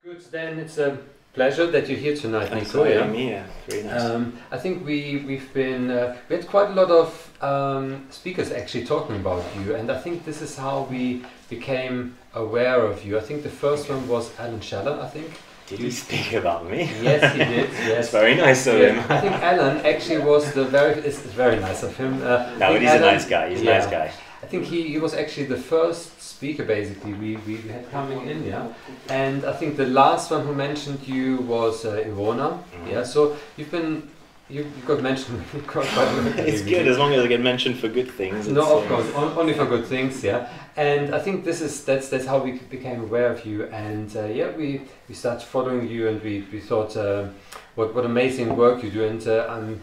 Good, then it's a pleasure that you're here tonight, Thanks Nico. for having me. Yeah, very nice. I think we had quite a lot of speakers actually talking about you, and I think this is how we became aware of you. I think the first one was Alan Scheller, I think. Did he speak about me? Yes, he did. Yes, it's very nice of him. I think Alan actually was it's very nice of him. No, but he's a nice guy. He's a nice guy. I think he was actually the first speaker basically we had coming in, yeah. And I think the last one who mentioned you was Ivona. Yeah, so you got mentioned quite a lot. It's good as long as I get mentioned for good things. No, of course, only for good things, yeah. And I think that's how we became aware of you, and we started following you, and we thought what amazing work you do, and I'm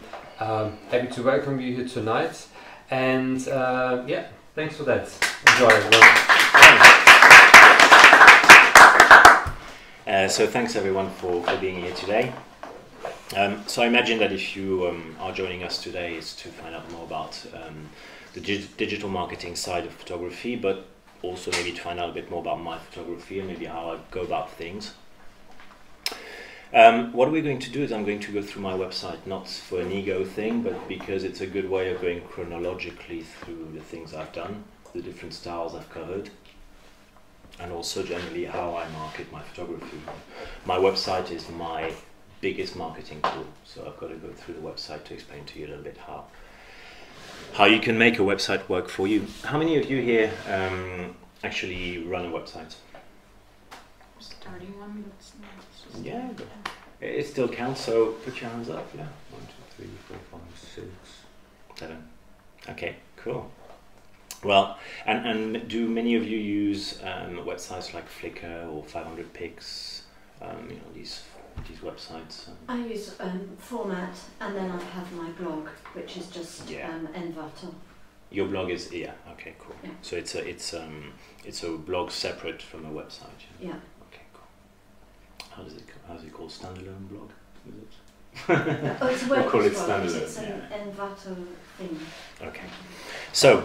happy to welcome you here tonight, and thanks for that. Enjoy everyone. So thanks everyone for being here today. So I imagine that if you are joining us today, it's to find out more about the digital marketing side of photography, but also maybe to find out a bit more about my photography and maybe how I go about things. What we're going to do is I'm going to go through my website, not for an ego thing, but because it's a good way of going chronologically through the things I've done, the different styles I've covered, and also generally how I market my photography. My website is my biggest marketing tool, so I've got to go through the website to explain to you a little bit how you can make a website work for you. How many of you here actually run a website? Starting one, yeah, it still counts, so put your hands up. Yeah, 1, 2, 3, 4, 5, 6, 7. Okay, cool. Well, and do many of you use websites like Flickr or 500 Pics? These websites. I use Format, and then I have my blog, which is just Envato. Your blog is okay, cool. Yeah. So it's a blog separate from a website. Yeah. Okay, cool. How's it called? Standalone blog? Is it? Oh, it's a we'll call it blog. standalone. It's an Envato thing. Okay. So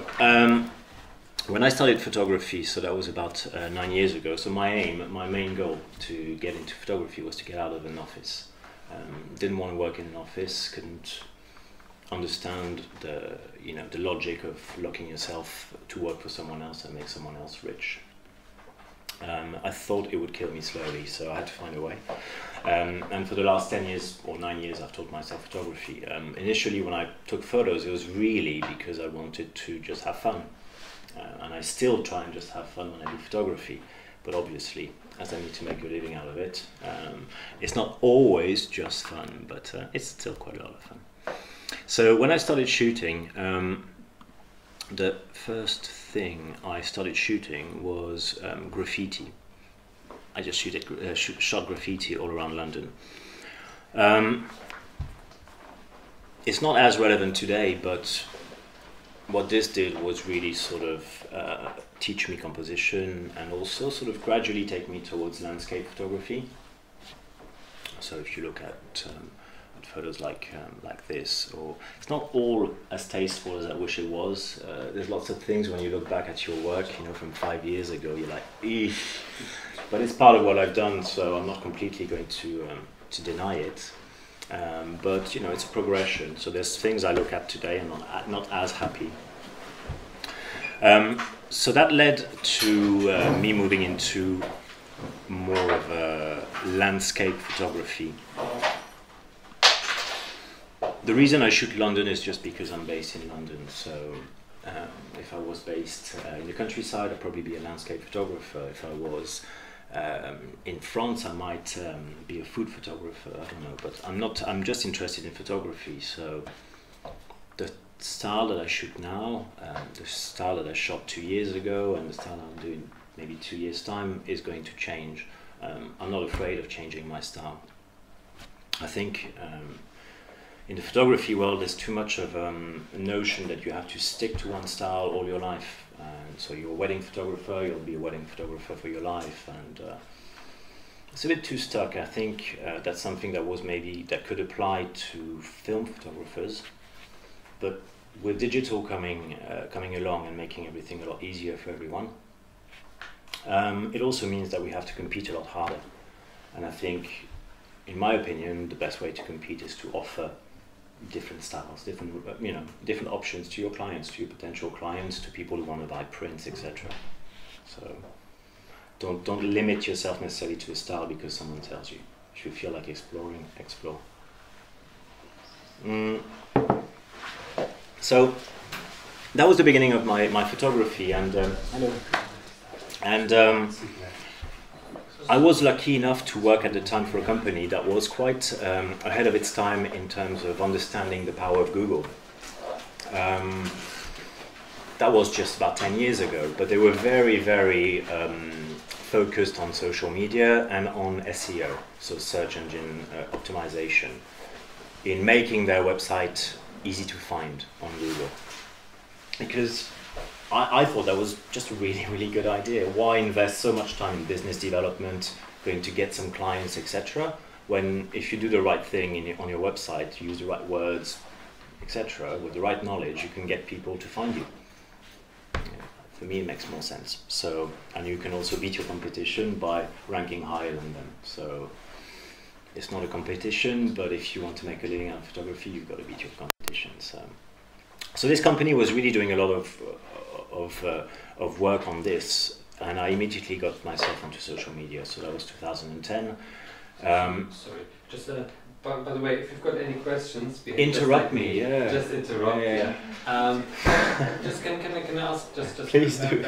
when I started photography, so that was about 9 years ago. So my main goal to get into photography was to get out of an office. Didn't want to work in an office. Couldn't understand the logic of locking yourself to work for someone else and make someone else rich. I thought it would kill me slowly, so I had to find a way. And for the last 10 years or 9 years, I've taught myself photography. Initially, when I took photos, it was really because I wanted to just have fun. And I still try and just have fun when I do photography. But obviously, as I need to make a living out of it, it's not always just fun, but it's still quite a lot of fun. So when I started shooting, the first thing I started shooting was graffiti. I just shot graffiti all around London. It's not as relevant today, but what this did was really sort of teach me composition and also sort of gradually take me towards landscape photography. So if you look at photos like this, or it's not all as tasteful as I wish it was. There's lots of things when you look back at your work, from 5 years ago, you're like, eesh. But it's part of what I've done, so I'm not completely going to deny it. But it's a progression. So there's things I look at today and I'm not as happy. So that led to me moving into more of a landscape photography. The reason I shoot London is just because I'm based in London. So if I was based in the countryside, I'd probably be a landscape photographer. If I was in France, I might be a food photographer. I don't know, but I'm not. I'm just interested in photography. So the style that I shoot now, the style that I shot 2 years ago, and the style I'm doing maybe 2 years' time is going to change. I'm not afraid of changing my style. I think in the photography world, there's too much of a notion that you have to stick to one style all your life. And so you're a wedding photographer, you'll be a wedding photographer for your life, and it's a bit too stuck. I think that's something that could apply to film photographers, but with digital coming along and making everything a lot easier for everyone, it also means that we have to compete a lot harder. And I think, in my opinion, the best way to compete is to offer different styles, different options to your clients, to your potential clients, to people who want to buy prints, etc. So don't limit yourself necessarily to a style because someone tells you. If you feel like exploring, explore. So that was the beginning of my photography, and I was lucky enough to work at the time for a company that was quite ahead of its time in terms of understanding the power of Google. That was just about 10 years ago, but they were very, very focused on social media and on SEO, so search engine optimization, in making their website easy to find on Google. Because I thought that was just a really, really good idea. Why invest so much time in business development, going to get some clients, etc., when if you do the right thing on your website, you use the right words, etc., with the right knowledge, you can get people to find you. For me, it makes more sense. So, and you can also beat your competition by ranking higher than them. So it's not a competition, but if you want to make a living out of photography, you've got to beat your competition. So this company was really doing a lot of work on this, and I immediately got myself onto social media. So that was 2010. Sorry, just by the way, if you've got any questions, interrupt me. Yeah, just interrupt. Yeah. Just can I ask just please do.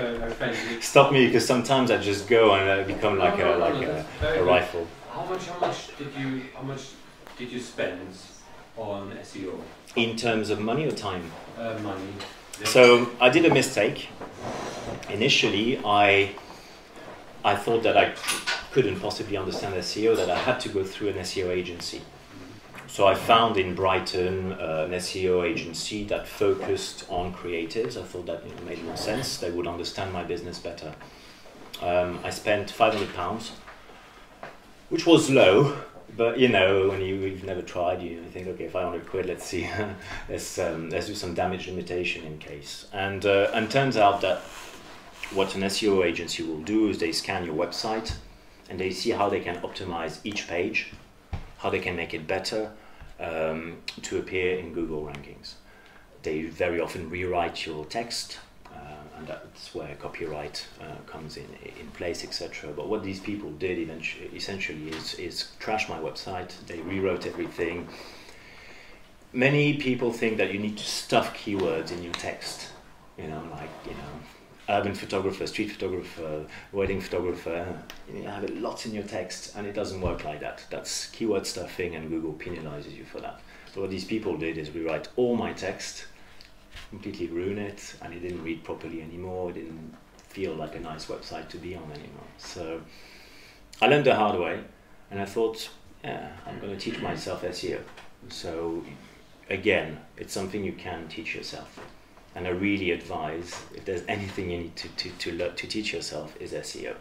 Stop me, because sometimes I just go and I become like a rifle. How much did you spend on SEO? In terms of money or time? Money. So I did a mistake. Initially, I thought that I couldn't possibly understand SEO, that I had to go through an SEO agency. So I found in Brighton an SEO agency that focused on creatives. I thought that made more sense. They would understand my business better. I spent £500, which was low, but you know, when you've never tried, you think, okay, 500 quid, let's see, let's do some damage limitation in case. And turns out that what an SEO agency will do is they scan your website and they see how they can optimize each page, how they can make it better to appear in Google rankings. They very often rewrite your text, and that's where copyright comes in place, etc. But what these people did essentially is trash my website. They rewrote everything. Many people think that you need to stuff keywords in your text, urban photographer, street photographer, wedding photographer. You have it lots in your text, and it doesn't work like that. That's keyword stuffing, and Google penalizes you for that. So what these people did is rewrite all my text, completely ruin it, and it didn't read properly anymore. It didn't feel like a nice website to be on anymore. So I learned the hard way, and I thought, yeah, I'm going to teach myself SEO. So again, it's something you can teach yourself. And I really advise, if there's anything you need to teach yourself, is SEO.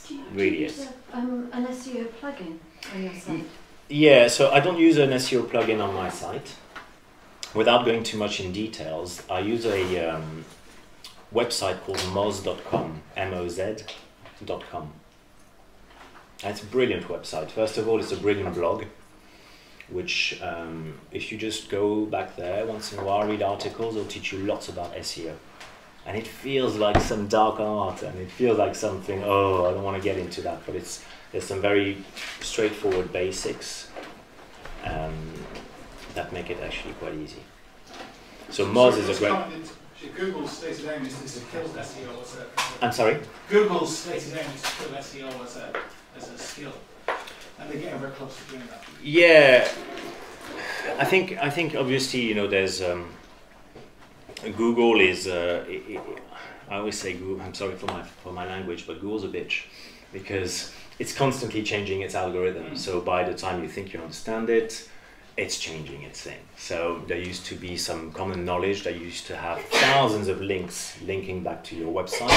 Do you really use is. An SEO plugin on your site? Yeah, so I don't use an SEO plugin on my site. Without going too much in details, I use a website called moz.com, M-O-Z.com. It's a brilliant website. First of all, it's a brilliant blog, which if you just go back there once in a while, read articles, it'll teach you lots about SEO. And it feels like some dark art, and it feels like something, I don't want to get into that, but there's some very straightforward basics that make it actually quite easy. So Moz is a great... Google's stated aim is to kill SEO as a... I'm sorry? Google's stated aim is to kill SEO as a skill. And they're getting very close to doing that. Yeah, I think obviously, there's Google is I always say Google. I'm sorry for my language, but Google's a bitch because it's constantly changing its algorithm. So by the time you think you understand it, it's changing its thing. So there used to be some common knowledge. They used to have thousands of links linking back to your website.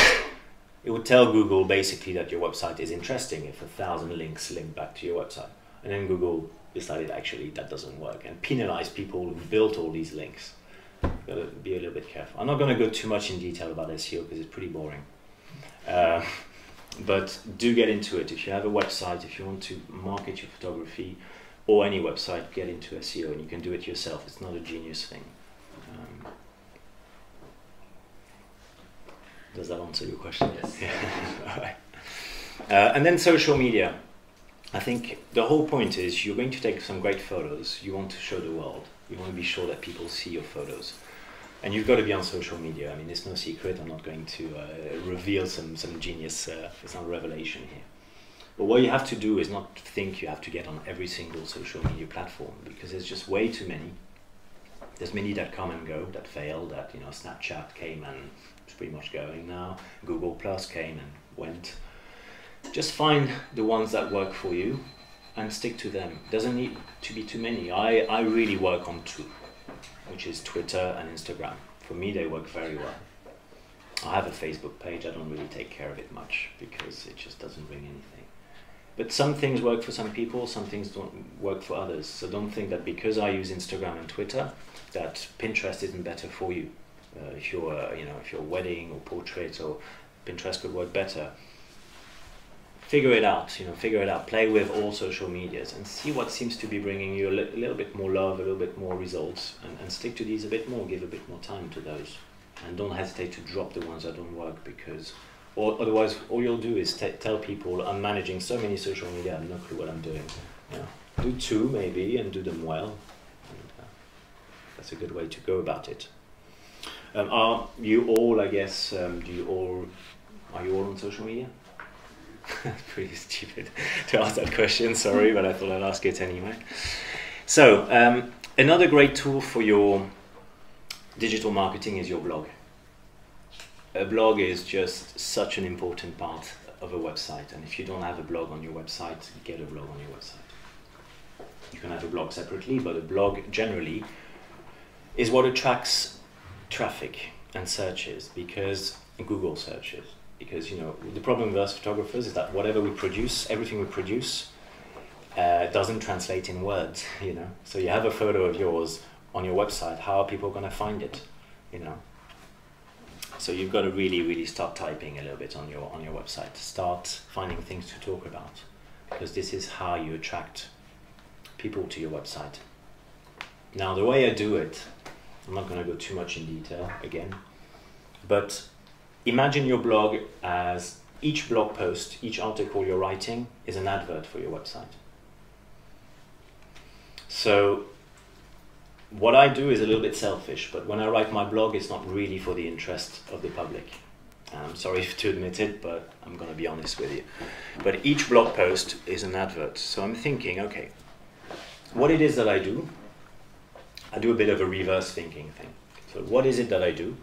It would tell Google basically that your website is interesting if 1,000 links link back to your website. And then Google decided actually that doesn't work and penalized people who built all these links. You've got to be a little bit careful. I'm not going to go too much in detail about SEO because it's pretty boring. But do get into it. If you have a website, if you want to market your photography or any website, get into SEO, and you can do it yourself. It's not a genius thing. Does that answer your question? Yes. Yeah. All right. And then social media. I think the whole point is you're going to take some great photos. You want to show the world. You want to be sure that people see your photos. And you've got to be on social media. I mean, it's no secret. I'm not going to reveal some genius, it's not a revelation here. But what you have to do is not think you have to get on every single social media platform, because there's just way too many. There's many that come and go, that fail, that, you know, Snapchat came and it's pretty much going now. Google Plus came and went. Just find the ones that work for you and stick to them. Doesn't need to be too many. I really work on two, which is Twitter and Instagram. For me, they work very well. I have a Facebook page. I don't really take care of it much because it just doesn't bring anything. But some things work for some people, some things don't work for others. So don't think that because I use Instagram and Twitter, that Pinterest isn't better for you. If you're, you know, if you're wedding or portrait, or Pinterest could work better. Figure it out, you know, figure it out. Play with all social medias and see what seems to be bringing you a little bit more love, a little bit more results, and stick to these a bit more, give a bit more time to those. And don't hesitate to drop the ones that don't work, because otherwise all you'll do is tell people, I'm managing so many social media, I have no clue what I'm doing. You know, do two maybe and do them well. And, that's a good way to go about it. Are you all, I guess, are you all on social media? Pretty stupid to ask that question, sorry, but I thought I'd ask it anyway. So, another great tool for your digital marketing is your blog. A blog is just such an important part of a website, and if you don't have a blog on your website, get a blog on your website. You can have a blog separately, but a blog generally is what attracts traffic and searches, because Google searches. Because, you know, the problem with us photographers is that whatever we produce, everything we produce, doesn't translate in words, you know. So you have a photo of yours on your website, how are people going to find it, you know? So you've got to really, really start typing a little bit on your website. Start finding things to talk about, because this is how you attract people to your website. Now, the way I do it, I'm not going to go too much in detail again, but imagine your blog as each blog post, each article you're writing is an advert for your website. So what I do is a little bit selfish, but when I write my blog, it's not really for the interest of the public. I'm sorry to admit it, but I'm going to be honest with you. But each blog post is an advert. So I'm thinking, okay, what it is that I do a bit of a reverse thinking thing. So what is it that I do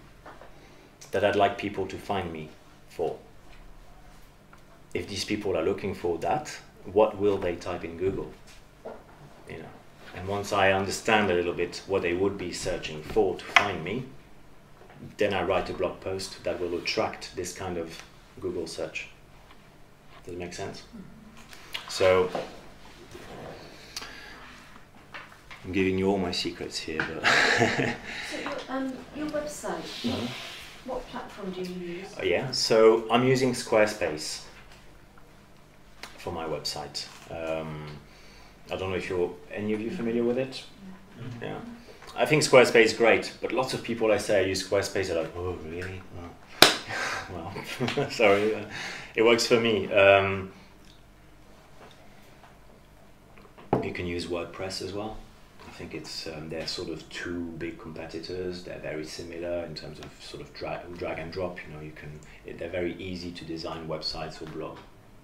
that I'd like people to find me for? If these people are looking for that, what will they type in Google? You know, and once I understand a little bit what they would be searching for to find me, then I write a blog post that will attract this kind of Google search. Does it make sense? So I'm giving you all my secrets here, but So your website, what platform do you use? Yeah, so I'm using Squarespace for my website. I don't know if any of you familiar with it? Yeah. I think Squarespace is great, but lots of people I say I use Squarespace are like, oh really? Oh. Well, sorry, it works for me. You can use WordPress as well. I think it's they're sort of two big competitors. They're very similar in terms of sort of drag and drop. You know, they're very easy to design websites or blog.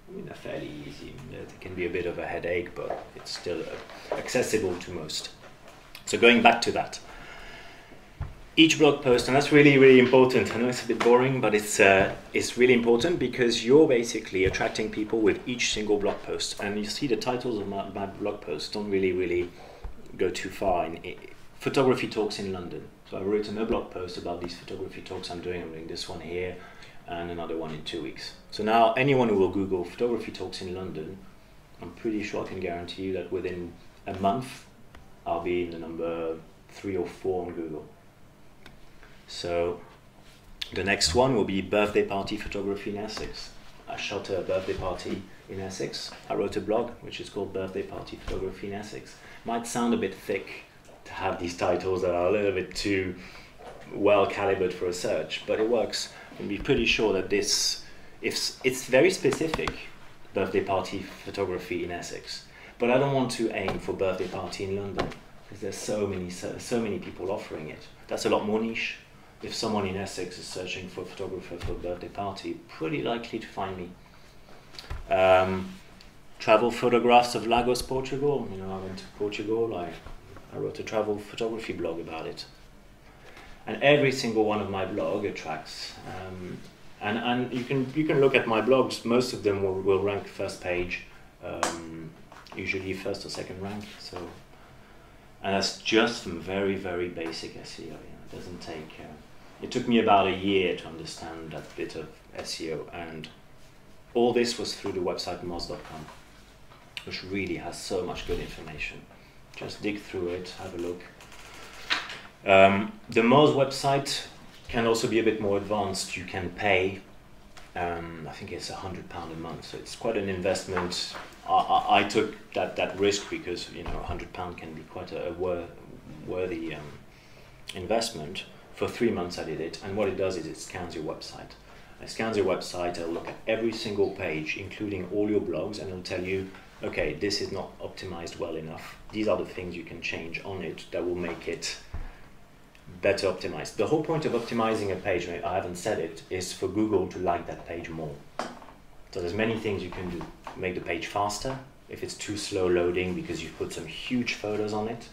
I mean, they're fairly easy. They can be a bit of a headache, but it's still accessible to most. So going back to that, each blog post, and that's really, really important. I know it's a bit boring, but it's really important, because you're basically attracting people with each single blog post. And you see the titles of my blog posts don't really go too far. Photography talks in London. So I've written a blog post about these photography talks I'm doing this one here and another one in 2 weeks. So now anyone who will Google photography talks in London, I'm pretty sure I can guarantee you that within a month I'll be in the number 3 or 4 on Google. So the next one will be birthday party photography in Essex. I shot a birthday party in Essex. I wrote a blog which is called Birthday Party Photography in Essex. Might sound a bit thick to have these titles that are a little bit too well calibered for a search, but it works. You can be pretty sure that this, if it's very specific, birthday party photography in Essex. But I don't want to aim for birthday party in London because there's so many people offering it. That's a lot more niche. If someone in Essex is searching for a photographer for a birthday party, pretty likely to find me. Travel photographs of Lagos, Portugal. You know, I went to Portugal. I wrote a travel photography blog about it. And every single one of my blog attracts. And you can look at my blogs. Most of them will rank first page, usually first or second rank. So, and that's just from very, very basic SEO. You know, it doesn't take. It took me about a year to understand that bit of SEO, and all this was through the website moz.com, which really has so much good information. Just dig through it, have a look. The Moz website can also be a bit more advanced. You can pay, I think it's £100 a month, so it's quite an investment. I took that risk because, you know, £100 can be quite a worthy investment. For 3 months I did it, and what it does is it scans your website. It scans your website, it'll look at every single page, including all your blogs, and it'll tell you, okay, this is not optimized well enough. These are the things you can change on it that will make it better optimized. The whole point of optimizing a page, I haven't said it, is for Google to like that page more. So there's many things you can do. Make the page faster. If it's too slow loading because you've put some huge photos on it,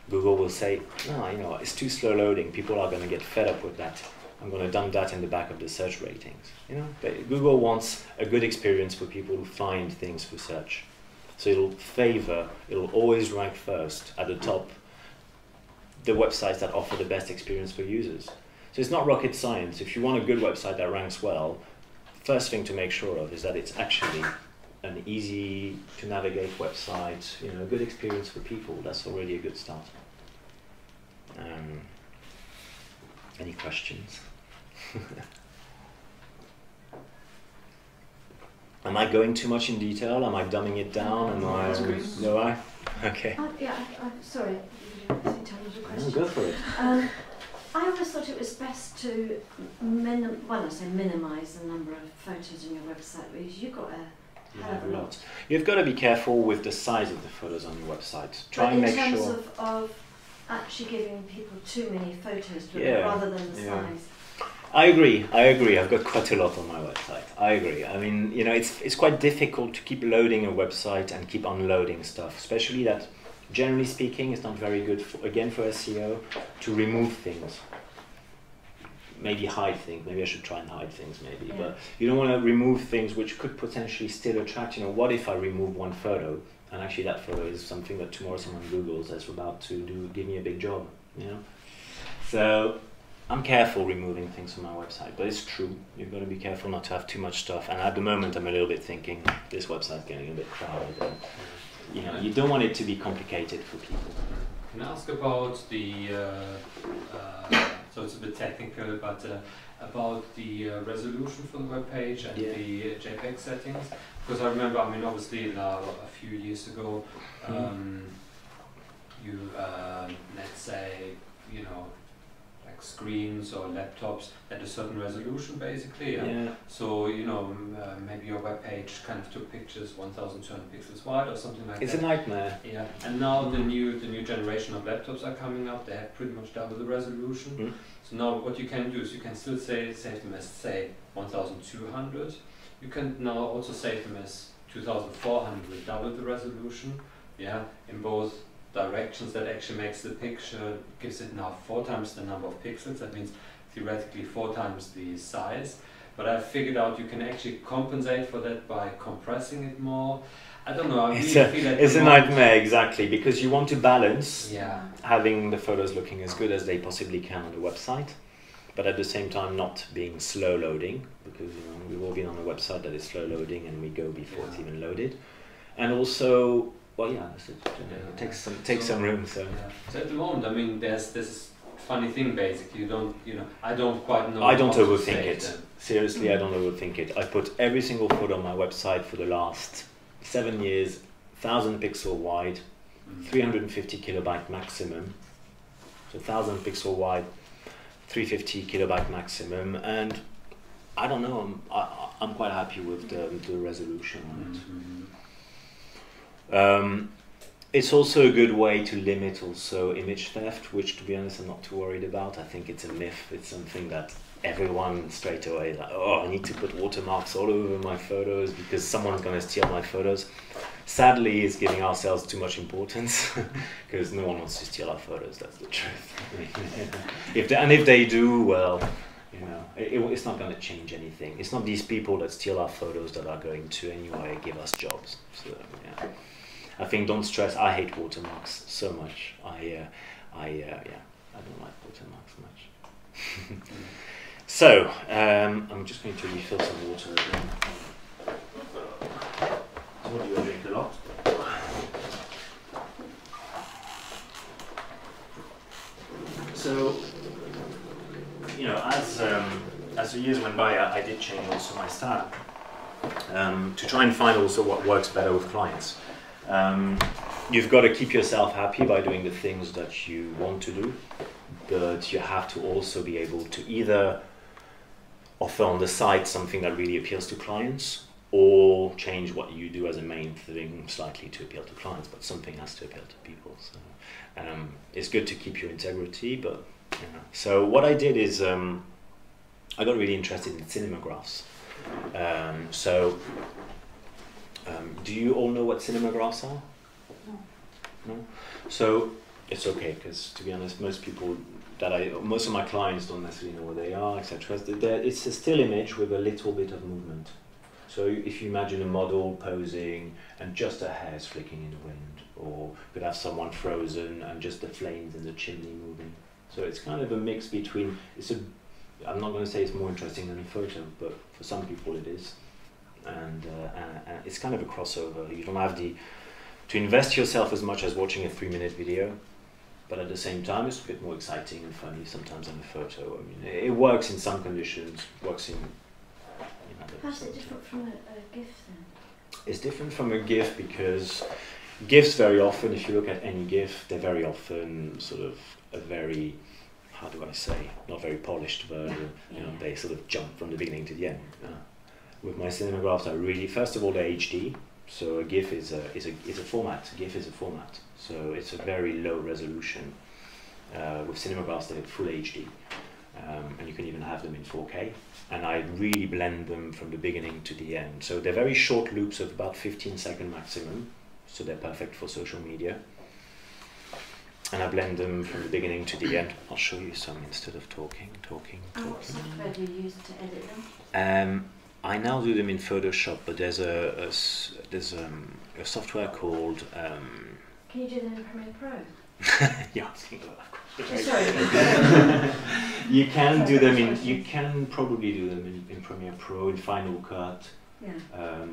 Google will say, no, you know, it's too slow loading. People are going to get fed up with that. I'm going to dump that in the back of the search ratings. You know, but Google wants a good experience for people who find things for search. So it'll always rank first at the top the websites that offer the best experience for users. So it's not rocket science. If you want a good website that ranks well, first thing to make sure of is that it's actually an easy to navigate website, you know, a good experience for people. That's already a good start. Any questions? Am I going too much in detail? Am I dumbing it down? No, I? Okay. Sorry, you didn't tell us a question. No, go for it. I always thought it was best to minimise the number of photos on your website, because you've got a hell of a lot. You've got to be careful with the size of the photos on your website. Try and make sure. In terms of actually giving people too many photos to look rather than the size. I agree. I've got quite a lot on my website. I agree. I mean, you know, it's quite difficult to keep loading a website and keep unloading stuff, especially that, generally speaking, it's not very good, for SEO, to remove things. Maybe hide things. Maybe I should try and hide things, maybe. Yeah. But you don't want to remove things which could potentially still attract, you know, what if I remove one photo, and actually that photo is something that tomorrow someone Googles that's about to give me a big job, you know? So I'm careful removing things from my website, but it's true. You've got to be careful not to have too much stuff. And at the moment, I'm a little bit thinking, this website's getting a bit crowded. And, you know, you don't want it to be complicated for people. Can I ask about the, so it's a bit technical, but about the resolution for the web page and the JPEG settings? Because I remember, I mean, obviously now a few years ago, you, let's say, you know, like screens or laptops at a certain resolution, basically. So, you know, maybe your web page kind of took pictures 1,200 pixels wide or something like that. It's a nightmare. Yeah, and now the new generation of laptops are coming up. They have pretty much double the resolution. So now what you can do is you can still save them as, say, 1,200. You can now also save them as 2,400, double the resolution. Yeah, in both directions. That actually makes the picture, gives it now 4 times the number of pixels. That means theoretically 4 times the size. But I figured out you can actually compensate for that by compressing it more. I don't know. I really feel like it's a nightmare, exactly, because you want to balance having the photos looking as good as they possibly can on the website, but at the same time not being slow loading, because, you know, we've all been on a website that is slow loading and we go before it's even loaded. And also, well, it takes some room. So at the moment, I mean, there's funny thing basically. You don't, you know, I don't quite know. I don't how to overthink say it. Seriously, I don't overthink it. I put every single photo on my website for the last 7 years, 1000 pixel wide, 350 kilobyte maximum. So 1000 pixel wide, 350 kilobyte maximum, and I don't know. I'm quite happy with the resolution on it. It's also a good way to limit also image theft, which to be honest I'm not too worried about. I think it's a myth. It's something that everyone straight away is like, oh, I need to put watermarks all over my photos because someone's going to steal my photos. Sadly, it's giving ourselves too much importance because no one wants to steal our photos. That's the truth. if they do, well, you know, it's not going to change anything. It's not these people that steal our photos that are going to anyway give us jobs. So yeah, I think don't stress. I hate watermarks so much. Yeah, I don't like watermarks much. So I'm just going to refill some water again. What do you drink a lot? So, you know, as the years went by, I did change also my style to try and find also what works better with clients. You've got to keep yourself happy by doing the things that you want to do, but you have to also be able to either offer on the site something that really appeals to clients, or change what you do as a main thing slightly to appeal to clients, but something has to appeal to people. So it's good to keep your integrity, but you know. So what I did is I got really interested in cinemagraphs. Do you all know what cinemagraphs are? No? So it's okay, because to be honest, most of my clients don't necessarily know what they are, etc. It's a still image with a little bit of movement. So if you imagine a model posing and just her hair is flicking in the wind, or you could have someone frozen and just the flames in the chimney moving. So it's kind of a mix between, I'm not going to say it's more interesting than a photo, but for some people it is. And it's kind of a crossover. You don't have to invest yourself as much as watching a 3-minute video, but at the same time it's a bit more exciting and funny sometimes than a photo. I mean, it works in some conditions, works in other. How's it different from a GIF then? It's different from a GIF because GIFs very often, if you look at any GIF, they're very often sort of a very, how do I say, not very polished version. You know, they sort of jump from the beginning to the end. With my cinemagraphs, I really, first of all, they're HD. So a GIF is a format. GIF is a format. So it's a very low resolution. With cinemagraphs, they're full HD. And you can even have them in 4K. And I really blend them from the beginning to the end. So they're very short loops of about 15-second maximum. So they're perfect for social media. And I blend them from the beginning to the end. I'll show you some instead of talking. And what software do you use to edit them? I now do them in Photoshop, but there's a software called. Can you do them in Premiere Pro? Yeah, Sorry. You can do them in. You can probably do them in Premiere Pro, in Final Cut. Yeah.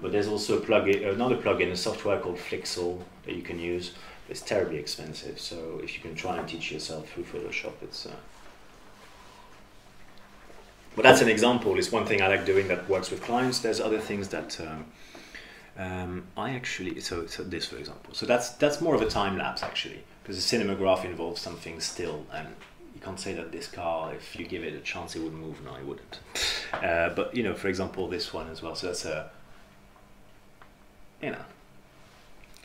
But there's also another plugin, a software called Flixel that you can use. It's terribly expensive, so if you can try and teach yourself through Photoshop, it's. But that's an example. It's one thing I like doing that works with clients. There's other things that I actually. So this, for example. So that's more of a time lapse actually, because a cinematograph involves something still, and you can't say that this car, if you give it a chance, it would move. No, it wouldn't. But you know, for example, this one as well. So that's a. You know.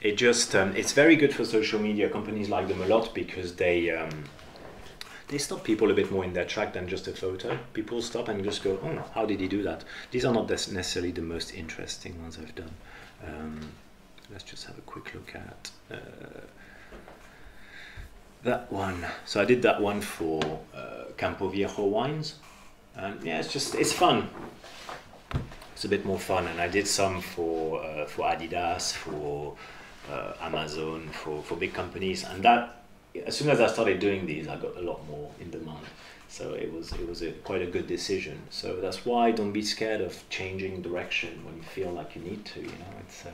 It just it's very good for social media. Companies like them a lot because they stop people a bit more in their track than just a photo. People stop and just go, oh, how did he do that? These are not necessarily the most interesting ones I've done. Let's just have a quick look at that one. So I did that one for Campo Viejo wines, and yeah, it's fun. It's a bit more fun, and I did some for Adidas, for Amazon, for big companies, and that. As soon as I started doing these, I got a lot more in demand. So it was quite a good decision. So that's why don't be scared of changing direction when you feel like you need to. You know,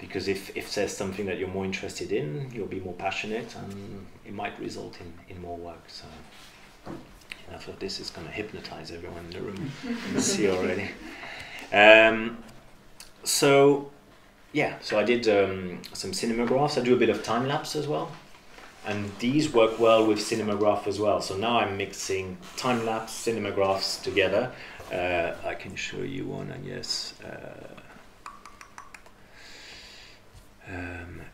because if there's something that you're more interested in, you'll be more passionate, and it might result in more work. So I thought this is going to hypnotize everyone in the room. You can see already. So I did some cinemagraphs. I do a bit of time lapse as well, and these work well with cinemagraph as well. So now I'm mixing time lapse, cinemagraphs together. I can show you one, I guess.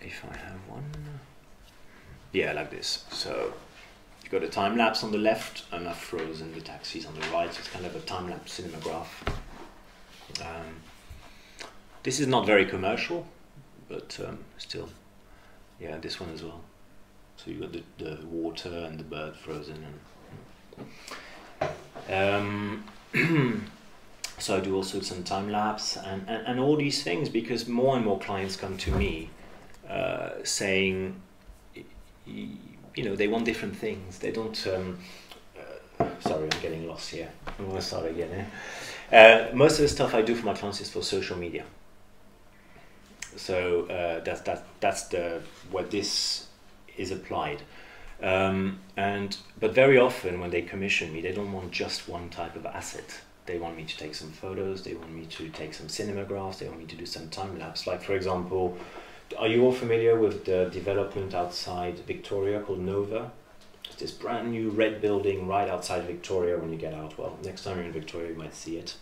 If I have one, yeah, like this. So you've got a time lapse on the left, and I've frozen the taxis on the right. So it's kind of a time lapse cinemagraph. This is not very commercial, but still, yeah, this one as well. So you got the water and the bird frozen. So I do also some time lapse and all these things, because more and more clients come to me saying, they want different things. They don't. Sorry, I'm getting lost here. I'm going to start again. Most of the stuff I do for my clients is for social media. So that's where this is applied. But very often when they commission me, they don't want just one type of asset. They want me to take some photos, they want me to take some cinemagraphs, they want me to do some time lapse. Like, for example, are you all familiar with the development outside Victoria called Nova? It's this brand new red building right outside Victoria when you get out. Well, next time you're in Victoria you might see it.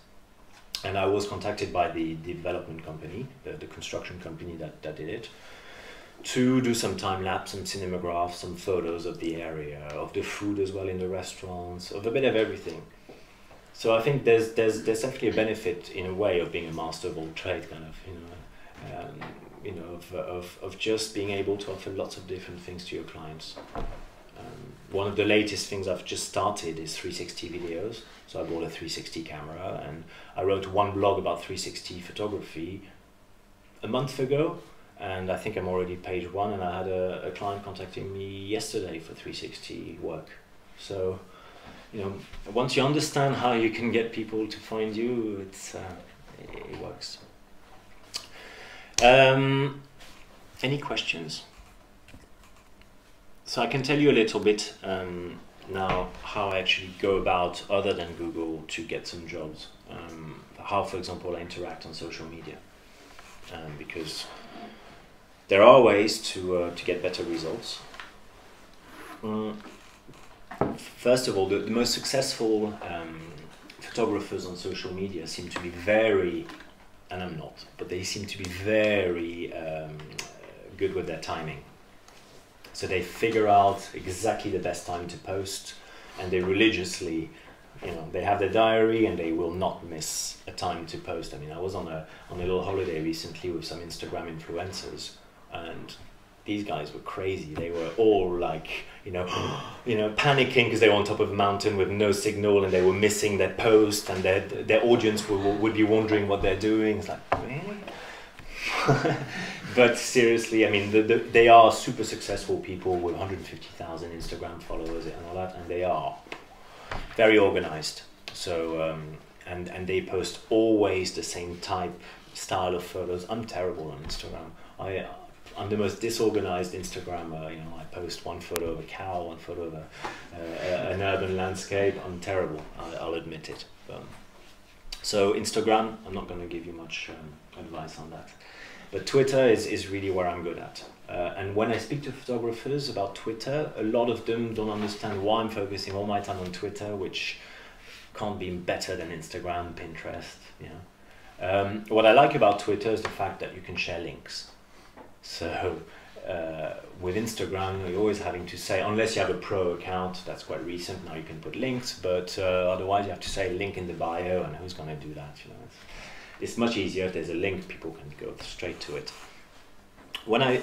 And I was contacted by the development company, the construction company that did it, to do some time lapse, some cinemagraphs, some photos of the area, of the food as well in the restaurants, of a bit of everything. So I think there's definitely a benefit in a way of being a master of all trade, kind of, of just being able to offer lots of different things to your clients. One of the latest things I've just started is 360 videos. So I bought a 360 camera, and I wrote one blog about 360 photography a month ago, and I think I'm already page 1, and I had a client contacting me yesterday for 360 work. So, once you understand how you can get people to find you, it works. Any questions? So I can tell you a little bit now how I actually go about, other than Google, to get some jobs. How, for example, I interact on social media, because there are ways to get better results. First of all, the most successful photographers on social media seem to be very, and I'm not, but they seem to be very good with their timing. So they figure out exactly the best time to post, and they religiously, they have their diary and they will not miss a time to post. I mean, I was on a little holiday recently with some Instagram influencers, and these guys were crazy. They were all like, panicking because they were on top of a mountain with no signal, and they were missing their post, and their audience would be wondering what they're doing. It's like, really? But seriously, I mean, they are super successful people with 150,000 Instagram followers and all that, and they are very organized. So, and they post always the same style of photos. I'm terrible on Instagram. I'm the most disorganized Instagrammer. I post one photo of a cow, one photo of an urban landscape. I'm terrible. I'll admit it. So Instagram, I'm not going to give you much advice on that. But Twitter is really where I'm good at. And when I speak to photographers about Twitter, a lot of them don't understand why I'm focusing all my time on Twitter, which can't be better than Instagram, Pinterest. What I like about Twitter is the fact that you can share links. So with Instagram, you're always having to say, unless you have a pro account, that's quite recent, now you can put links, but otherwise you have to say link in the bio, and who's going to do that? It's much easier if there's a link, people can go straight to it. When I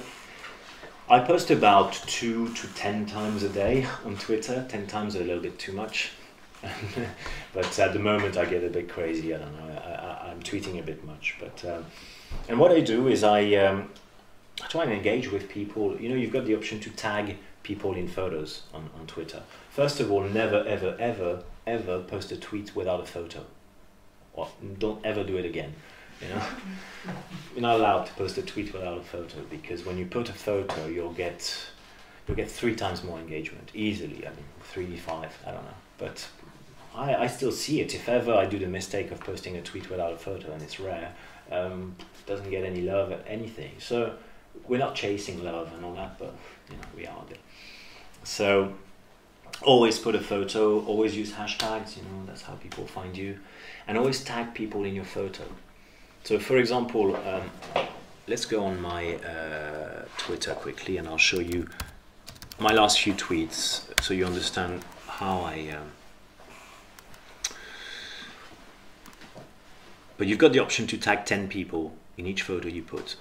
post about 2 to 10 times a day on Twitter. 10 times a little bit too much. But at the moment I get a bit crazy, I don't know, I'm tweeting a bit much. But and what I do is I try and engage with people. You've got the option to tag people in photos on Twitter. First of all, never, ever, ever, ever post a tweet without a photo. Or don't ever do it again. You know, you're not allowed to post a tweet without a photo, because when you put a photo, you'll get 3 times more engagement easily. I mean, 3, 5, I don't know, but I still see it. If ever I do the mistake of posting a tweet without a photo, and it's rare, doesn't get any love at anything. So we're not chasing love and all that, but you know, we are there. So always put a photo, always use hashtags, you know, that's how people find you, and always tag people in your photo. So for example, let's go on my Twitter quickly, and I'll show you my last few tweets so you understand how I but you've got the option to tag 10 people in each photo you put,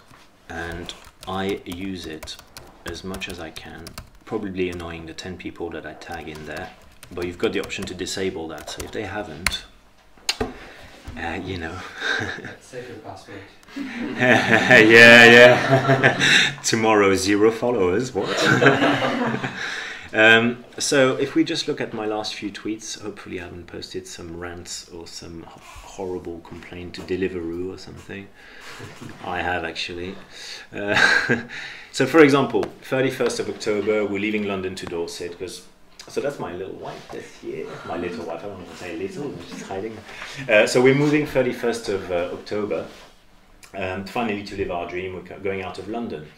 and I use it as much as I can, probably annoying the 10 people that I tag in there, but you've got the option to disable that, so if they haven't, you know. Save your password. yeah. Tomorrow 0 followers, what? So if we just look at my last few tweets, hopefully I haven't posted some rants or some horrible complaint to Deliveroo or something. I have actually. So for example, 31st of October, we're leaving London to Dorset, because so that's my little wife this year. My little wife, I don't want to say little, she's hiding. So we're moving 31st of October, finally to live our dream. We're going out of London.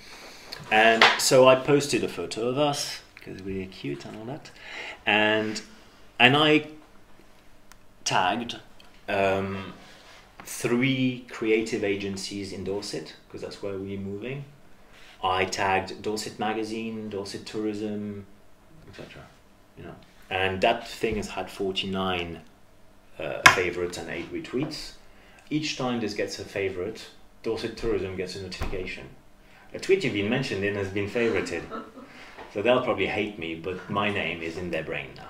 And so I posted a photo of us, because we're cute and all that. And I tagged 3 creative agencies in Dorset, because that's where we're moving. I tagged Dorset Magazine, Dorset Tourism, etc. You know, and that thing has had 49 favorites and 8 retweets. Each time this gets a favorite, Dorset Tourism gets a notification. A tweet you've been mentioned in has been favorited. So they'll probably hate me, but my name is in their brain now.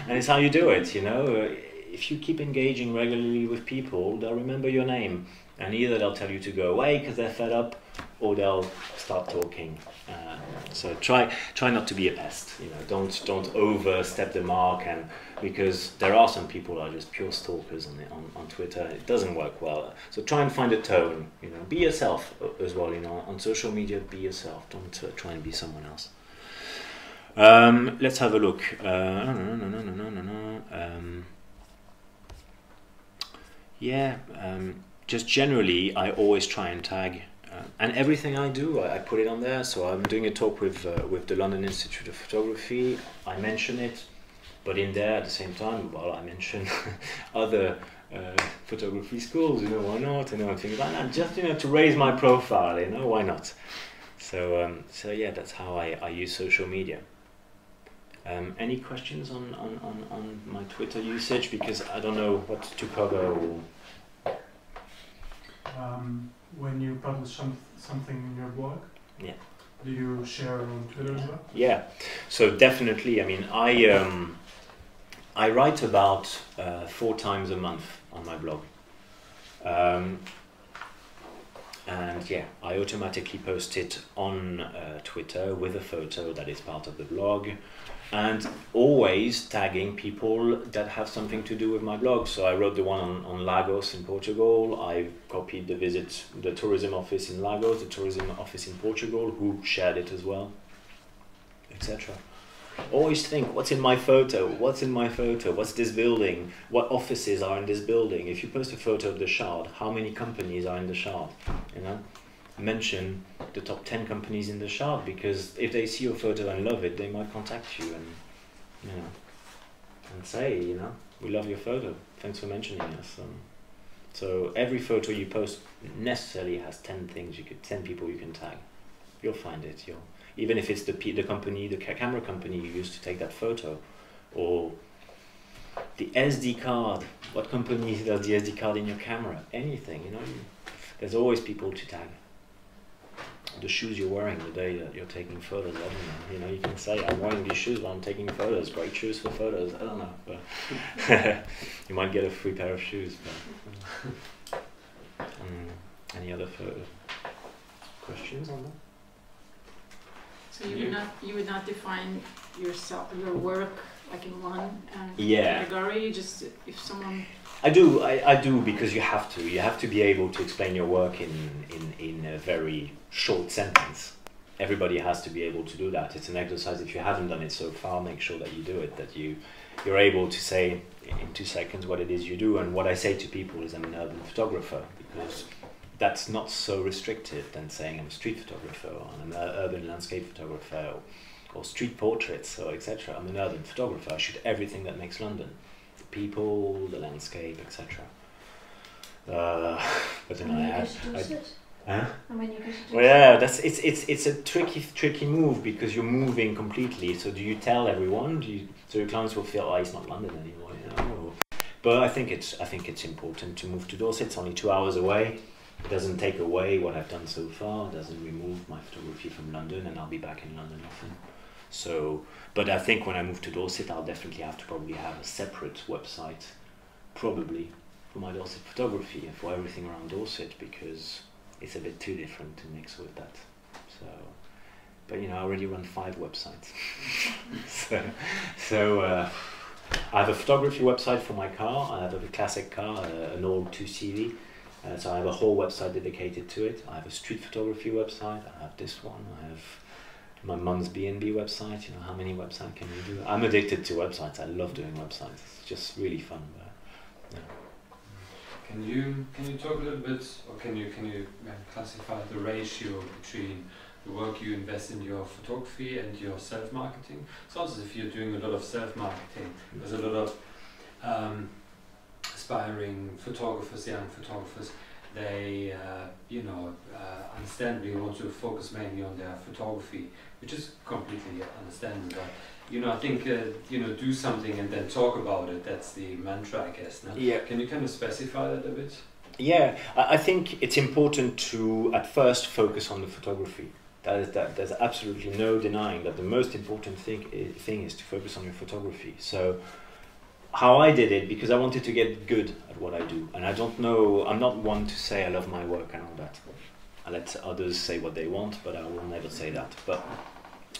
And it's how you do it, you know. If you keep engaging regularly with people, they'll remember your name. And either they'll tell you to go away because they're fed up, or they'll start talking. So try not to be a pest. You know, don't overstep the mark, and because there are some people that are just pure stalkers on Twitter. It doesn't work well. So try and find a tone. You know, be yourself as well. You know, on social media, be yourself. Don't try and be someone else. Let's have a look. Just generally, I always try and tag, and everything I do, I put it on there. So I'm doing a talk with the London Institute of Photography. I mention it, but in there at the same time, well, I mention other photography schools. You know, why not? You know, things like that. Just, you know, to raise my profile. You know, why not? So yeah, that's how I use social media. Any questions on my Twitter usage? Because I don't know what to cover. Or when you publish something in your blog, yeah, do you share on Twitter as well? Yeah, so definitely. I mean, I write about 4 times a month on my blog, and yeah, I automatically post it on Twitter with a photo that is part of the blog, and always tagging people that have something to do with my blog. So I wrote the one on Lagos in Portugal. I copied the tourism office in Lagos, the tourism office in Portugal, who shared it as well, etc. Always think, what's in my photo? What's in my photo? What's this building? What offices are in this building? If you post a photo of the Shard, how many companies are in the Shard? You know, mention the top 10 companies in the Shard, because if they see your photo and love it, they might contact you and, you know, and say, you know, we love your photo. Thanks for mentioning us. So every photo you post necessarily has 10 people you can tag. You'll find it. Even if it's the company, the camera company you used to take that photo, or the SD card. What company does the SD card in your camera? Anything, you know. There's always people to tag. The shoes you're wearing the day that you're taking photos, I don't know. You know, you can say, I'm wearing these shoes while I'm taking photos. Great shoes for photos. I don't know. But you might get a free pair of shoes. But, any other questions on that? So you would not define yourself, your work, like in one Yeah. category? Just if someone. I do because you have to. You have to be able to explain your work in a very short sentence. Everybody has to be able to do that. It's an exercise. If you haven't done it so far, make sure that you do it. That you're able to say in 2 seconds what it is you do. And what I say to people is I'm an urban photographer, because that's not so restrictive than saying I'm a street photographer or I'm an urban landscape photographer or street portraits or etc. I'm an urban photographer. I shoot everything that makes London. The people, the landscape, etc. But then And when you go to well, yeah, it's a tricky move, because you're moving completely. So do you tell everyone? So your clients will feel, oh, it's not London anymore, you know? But I think it's important to move to Dorset. It's only 2 hours away. It doesn't take away what I've done so far. It doesn't remove my photography from London, and I'll be back in London often. So, but I think when I move to Dorset, I'll definitely have to probably have a separate website, probably for my Dorset photography and for everything around Dorset, because it's a bit too different to mix with that. So, but you know, I already run 5 websites. so I have a photography website for my car. I have a classic car, an old 2CV. So I have a whole website dedicated to it. I have a street photography website. I have this one. I have my mum's B&B website. You know, how many websites can you do? I'm addicted to websites. I love doing websites. It's just really fun. But, yeah. Can you talk a little bit, or can you classify the ratio between the work you invest in your photography and your self-marketing? Sounds as if you're doing a lot of self-marketing. There's a lot of aspiring photographers, young photographers. They, understandably want to focus mainly on their photography, which is completely understandable. But, you know, I think, do something and then talk about it. That's the mantra, I guess. No? Yeah. Can you kind of specify that a bit? Yeah, I think it's important to, at first, focus on the photography. There's absolutely no denying that the most important thing is to focus on your photography. So, how I did it, because I wanted to get good at what I do. And I don't know, I'm not one to say I love my work and all that. I let others say what they want, but I will never say that. But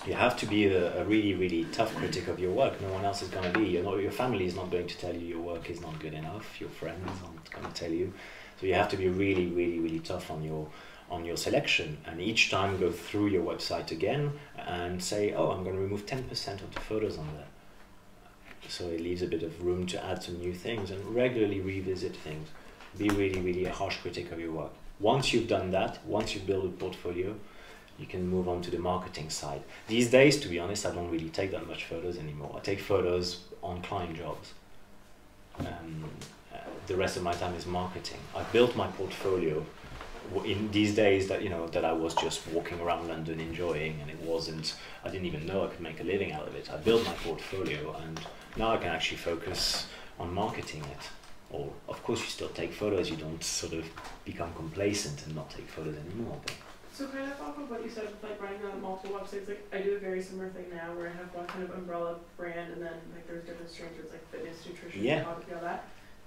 you have to be a really, really tough critic of your work. No one else is going to be. Your family is not going to tell you your work is not good enough. Your friends aren't going to tell you. So you have to be really, really, really tough on your selection. And each time go through your website again and say, oh, I'm going to remove 10% of the photos on there. So it leaves a bit of room to add some new things, and regularly revisit things. Be really, really a harsh critic of your work. Once you've done that, once you build a portfolio, you can move on to the marketing side. These days, to be honest, I don't really take that much photos anymore. I take photos on client jobs. The rest of my time is marketing. I built my portfolio in these days that I was just walking around London enjoying, and I didn't even know I could make a living out of it. I built my portfolio, and now I can actually focus on marketing it. Or, of course, you still take photos. You don't sort of become complacent and not take photos anymore. But. So kind of off of what you said, like running on multiple websites, like I do a very similar thing now where I have one kind of umbrella brand, and then like there's different streams where it's like fitness, nutrition, photography, all that.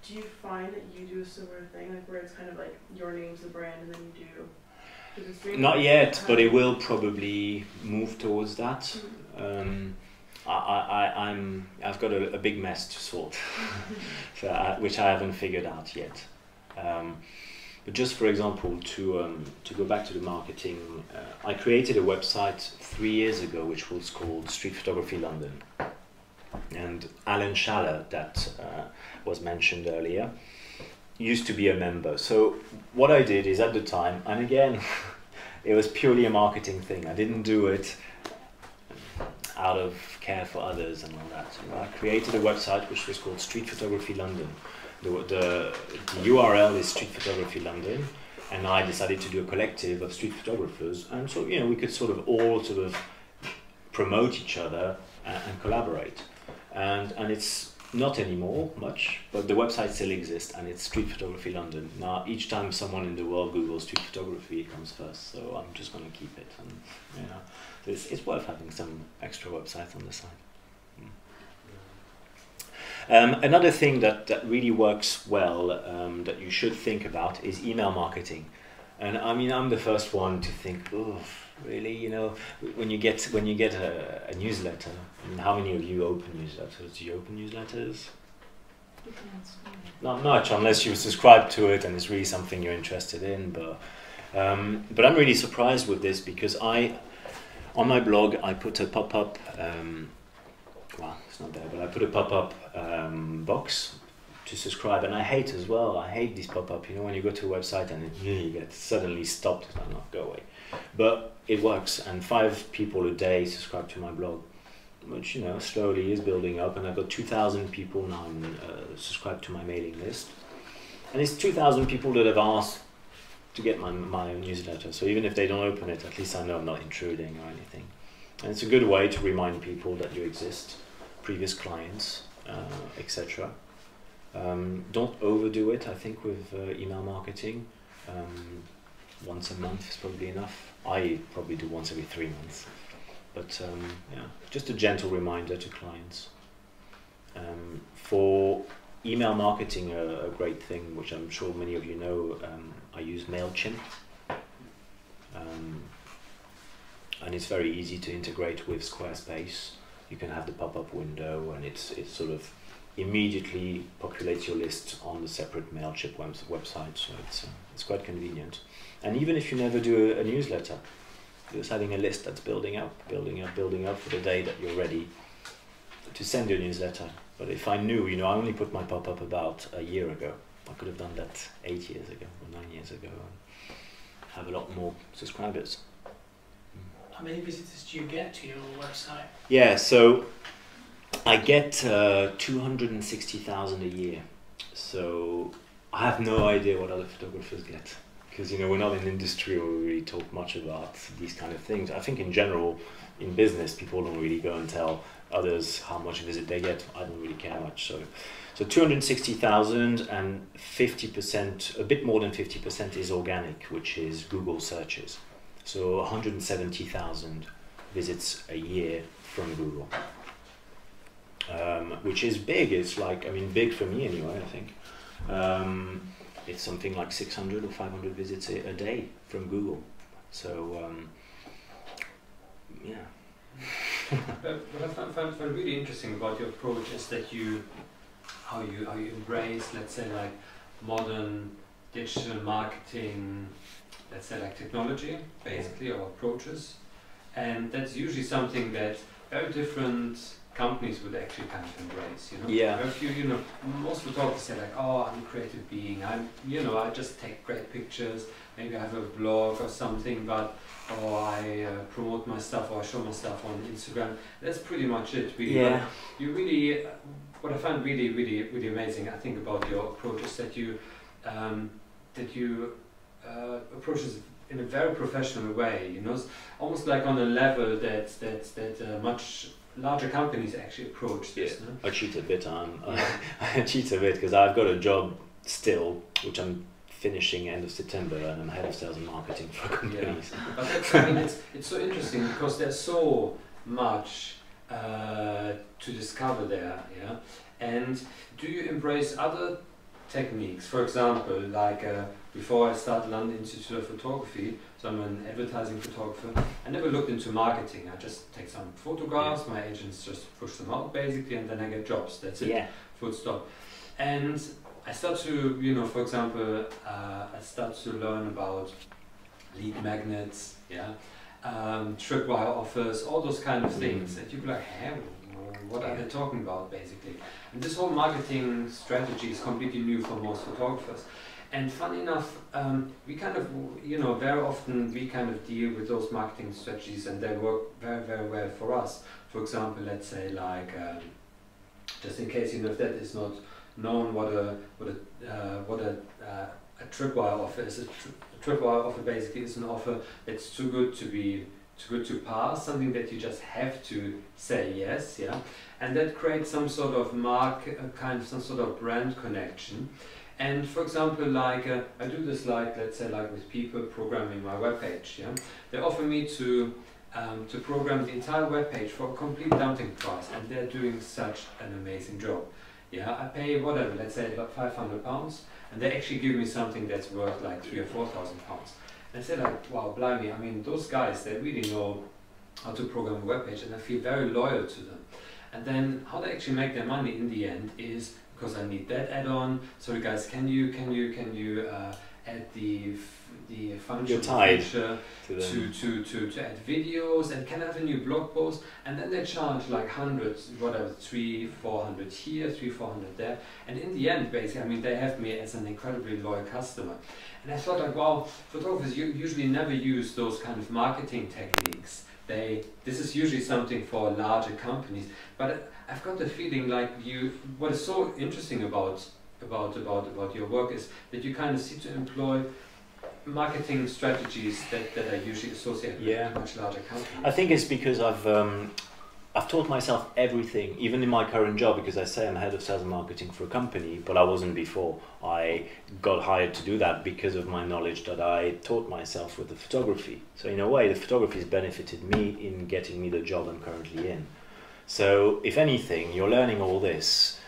Do you find that you do a similar thing, like where it's kind of like your name's the brand and then you do different streams? Not yet, but it will probably move towards that. I've got a big mess to sort, which I haven't figured out yet. But just for example, to go back to the marketing, I created a website 3 years ago which was called Street Photography London. And Alan Schaller, that was mentioned earlier, used to be a member. So what I did is, at the time, and again, it was purely a marketing thing. I didn't do it out of care for others and all that. I created a website which was called Street Photography London. The URL is Street Photography London, and I decided to do a collective of street photographers, and so we could all promote each other and collaborate. And it's not anymore much, but the website still exists, and it's Street Photography London. Now, each time someone in the world Googles street photography, it comes first, so I'm just going to keep it. And it's worth having some extra websites on the side. Another thing that really works well, that you should think about, is email marketing. And I mean, I'm the first one to think, oh, really? You know, when you get a newsletter, I mean, how many of you open newsletters? Do you open newsletters? Not much, unless you subscribe to it and it's really something you're interested in. But I'm really surprised with this because on my blog, I put a pop-up. Well, it's not there, but I put a pop-up box to subscribe, and I hate these pop-up, you know, when you go to a website and you get suddenly stopped, and not go away. But it works, and 5 people a day subscribe to my blog, which, you know, slowly is building up, and I've got 2,000 people now subscribed to my mailing list. And it's 2,000 people that have asked to get my newsletter, so even if they don't open it, at least I know I'm not intruding or anything. And it's a good way to remind people that you exist, previous clients, etc. Don't overdo it, I think, with email marketing. Once a month is probably enough. I probably do once every 3 months. But yeah, just a gentle reminder to clients. For email marketing, a great thing, which I'm sure many of you know, I use MailChimp. And it's very easy to integrate with Squarespace. You can have the pop-up window, and it sort of immediately populates your list on the separate MailChimp website, so it's quite convenient. And even if you never do a newsletter, just having a list that's building up for the day that you're ready to send your newsletter. But if I knew, you know, I only put my pop-up about a year ago. I could have done that 8 years ago or 9 years ago and have a lot more subscribers. How many visitors do you get to your website? Yeah, so I get 260,000 a year. So I have no idea what other photographers get, because, you know, we're not in industry or we really talk much about these kind of things. I think in general, in business, people don't really go and tell others how much visit they get. I don't really care much. So 260,000, and 50%, a bit more than 50% is organic, which is Google searches. So 170,000 visits a year from Google, which is big. It's like, I mean, big for me anyway, I think. It's something like 600 or 500 visits a day from Google. So, yeah. What I find really interesting about your approach is that how you embrace, let's say, like modern digital marketing, let's say, like technology, basically, or approaches, and that's usually something that very different companies would actually kind of embrace, you know. Yeah. If you know, most photographers say like, oh, I'm a creative being. I just take great pictures. Maybe I have a blog or something, or I promote my stuff, or I show my stuff on Instagram. That's pretty much it, really. Yeah. But you really, what I find really, really, really amazing, I think, about your approach is that you approach it in a very professional way. You know, it's almost like on a level that much larger companies actually approach this. Yeah. No? I cheat a bit. I cheat a bit because I've got a job still, which I'm finishing end of September, and I'm head of sales and marketing for companies. Yeah. But that's, I mean, it's so interesting because there's so much to discover there. Yeah. And do you embrace other techniques? For example, like before I started London Institute of Photography, so I'm an advertising photographer, I never looked into marketing. I just take some photographs, my agents just push them out basically, and then I get jobs. That's it, full stop. And I start to, you know, for example, I start to learn about lead magnets, tripwire offers, all those kind of things. And you'd be like, hey, what are they talking about, basically? And this whole marketing strategy is completely new for most photographers. And funny enough, we kind of, you know, very often we kind of deal with those marketing strategies, and they work very, very well for us. For example, let's say like, just in case, you know, if that is not known, what a tripwire offer is. A tripwire offer basically is an offer that's too good to pass, something that you just have to say yes, and that creates some sort of some sort of brand connection. And for example, like I do this, like let's say, like with people programming my webpage. They offer me to program the entire webpage for a complete dumping price, and they're doing such an amazing job. yeah, I pay whatever, let's say about £500, and they actually give me something that's worth like £3,000 or £4,000. And I said like, wow, blimey, I mean, those guys, they really know how to program a web page, and I feel very loyal to them. And then how they actually make their money in the end is because I need that add-on. Sorry guys, can you add the function feature to add videos, and can I have a new blog post? And then they charge like hundreds, whatever, 300-400 here, 300-400 there. And in the end, basically, I mean, they have me as an incredibly loyal customer. And I thought like, wow, photographers usually never use those kind of marketing techniques. This is usually something for larger companies. But I've got the feeling like what is so interesting about your work is that you kind of seem to employ marketing strategies that are usually associated with much larger companies. I think it's because I've taught myself everything, even in my current job, because I say I'm head of sales and marketing for a company, but I wasn't before. I got hired to do that because of my knowledge that I taught myself with the photography. So in a way, the photography has benefited me in getting me the job I'm currently in. So if anything, you're learning all this,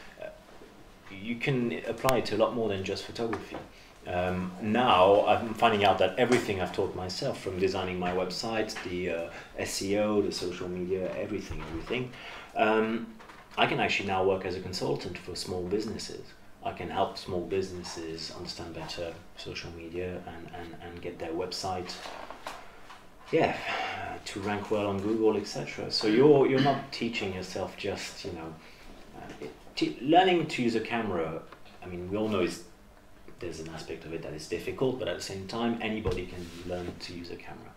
you can apply it to a lot more than just photography. Now I'm finding out that everything I've taught myself, from designing my website, the SEO, the social media, everything, I can actually now work as a consultant for small businesses. I can help small businesses understand better social media and get their website, to rank well on Google, etc. So you're not teaching yourself just, learning to use a camera. I mean, we all know there's an aspect of it that is difficult, but at the same time, anybody can learn to use a camera.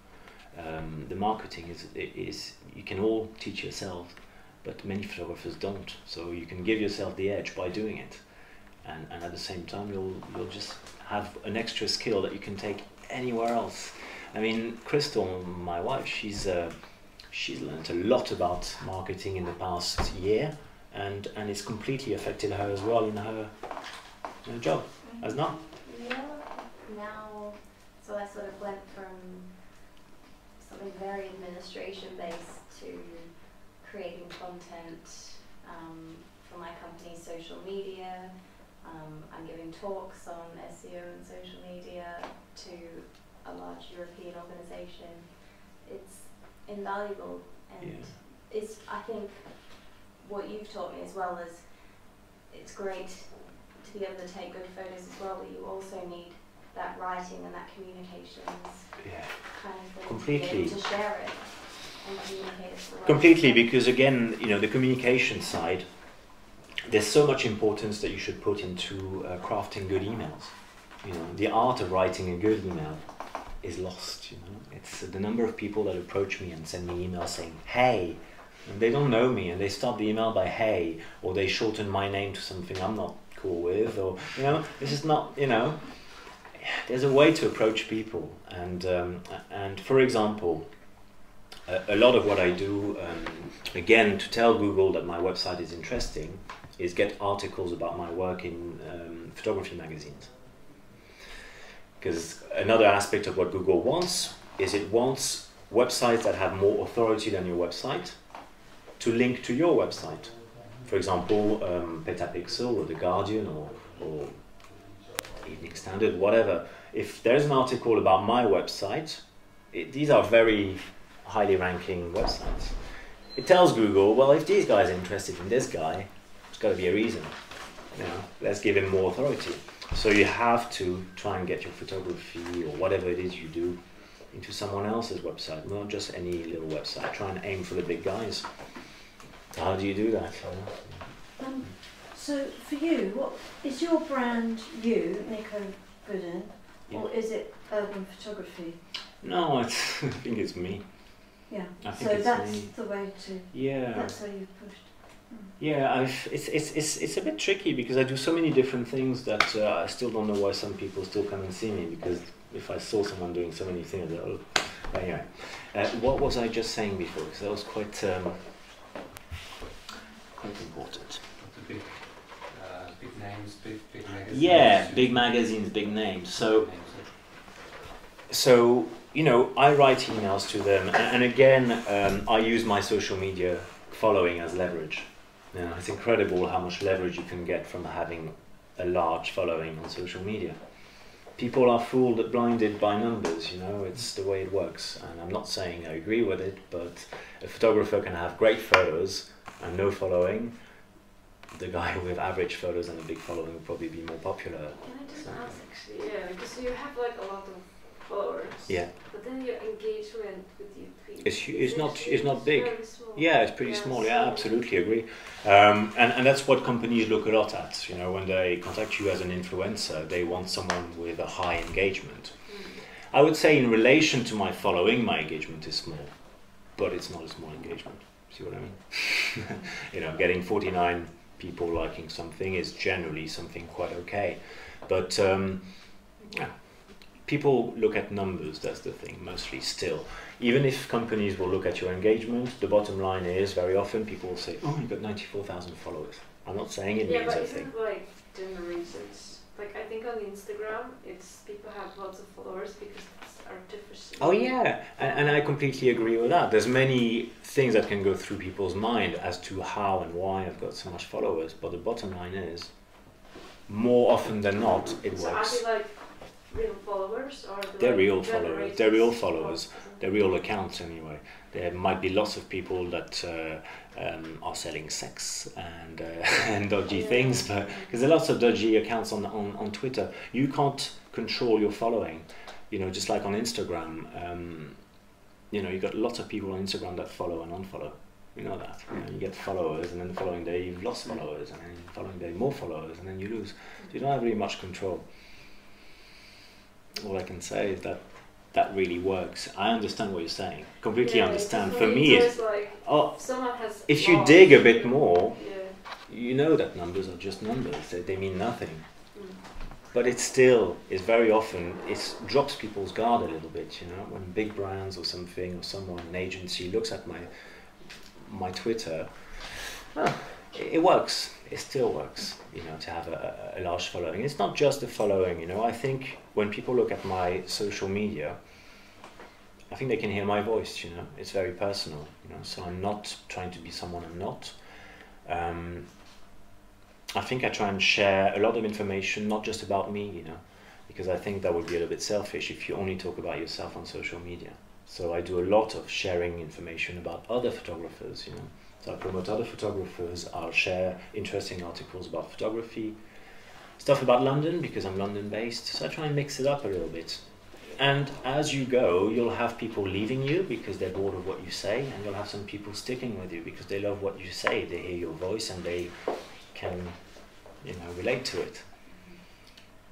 The marketing is you can all teach yourself, but many photographers don't. So you can give yourself the edge by doing it, and at the same time, you'll just have an extra skill that you can take anywhere else. I mean, Crystal, my wife, she's learned a lot about marketing in the past year, and it's completely affected her as well in her job. As not? Yeah, now, so I sort of went from something very administration based to creating content for my company's social media. I'm giving talks on SEO and social media to a large European organisation. It's invaluable, and it's, I think, what you've taught me as well is it's great to be able to take good photos as well, but you also need that writing and that communications kind of thing. Completely. To be able to share it and communicate it to the world. Completely, because again, the communication side, there's so much importance that you should put into crafting good emails. The art of writing a good email is lost. It's the number of people that approach me and send me emails saying, "Hey," and they don't know me, and they start the email by "Hey," or they shorten my name to something I'm not cool with, or this is not, there's a way to approach people, and for example, a lot of what I do, again, to tell Google that my website is interesting, is get articles about my work in photography magazines. Because another aspect of what Google wants is it wants websites that have more authority than your website to link to your website. For example, Petapixel or The Guardian or Evening Standard, whatever. If there's an article about my website, these are very highly ranking websites. It tells Google, well, if these guys are interested in this guy, there's got to be a reason. Let's give him more authority. So you have to try and get your photography or whatever it is you do into someone else's website, not just any little website. Try and aim for the big guys. How do you do that? So for you, what is your brand? You, Nico Goodden, or is it urban photography? No, I think it's me. Yeah. I think so it's that's me. the way to. Yeah. That's how you pushed. Yeah, it's a bit tricky because I do so many different things that I still don't know why some people still come and see me, because if I saw someone doing so many things, I'd go, oh. Anyway, what was I just saying before? Because that was quite important. The big names, big magazines. Yeah, big magazines, big names. So I write emails to them, and again, I use my social media following as leverage. Yeah, it's incredible how much leverage you can get from having a large following on social media. People are fooled, blinded by numbers, you know, it's the way it works. And I'm not saying I agree with it, but a photographer can have great photos and no following. The guy with average photos and a big following will probably be more popular. Can I just ask actually, yeah, because you have like a lot of followers. Yeah. But then your engagement with your tweets It's not big. very small. Yeah, it's pretty small. Yeah, so- absolutely agree. And that's what companies look a lot at. You know, when they contact you as an influencer, they want someone with a high engagement. I would say in relation to my following, my engagement is small, but it's not a small engagement. See what I mean? You know, getting 49 people liking something is generally something quite okay. But yeah, people look at numbers, that's the thing, mostly still. Even if companies will look at your engagement, the bottom line is very often people will say, oh, you've got 94,000 followers. I'm not saying it Yeah, means but anything. isn't like doing the research? Like I think on Instagram, it's people have lots of followers because it's artificial. Oh yeah, and I completely agree with that. There's many things that can go through people's mind as to how and why I've got so much followers, but the bottom line is, more often than not, it So works. are they like real followers or They're like real followers. generated They're real followers. followers? They're real accounts anyway. There might be lots of people that are selling sex and and dodgy things, but because there are lots of dodgy accounts on Twitter. You can't control your following, you know, just like on Instagram. You know, you got lots of people on Instagram that follow and unfollow. You know that. You know, you get followers, and then the following day you've lost followers, and then the following day more followers, and then you lose. So you don't have really much control. All I can say is that that really works. I understand what you're saying. Completely understand. For me, it's like oh, someone has if you lost- dig a bit more, Yeah. you know that numbers are just numbers. They mean nothing. Mm. But it still is very often, it drops people's guard a little bit, you know, when big brands or something or someone, an agency looks at my Twitter, well, it works. It still works, you know, to have a large following. It's not just the following, you know. I think when people look at my social media, I think they can hear my voice, you know. It's very personal, you know, so I'm not trying to be someone I'm not. I think I try and share a lot of information, not just about me, you know, because I think that would be a little bit selfish if you only talk about yourself on social media. So I do a lot of sharing information about other photographers, you know. So I promote other photographers, I'll share interesting articles about photography, stuff about London because I'm London based, so I try and mix it up a little bit. And as you go, you'll have people leaving you because they're bored of what you say, and you'll have some people sticking with you because they love what you say, they hear your voice and they can, you know, relate to it.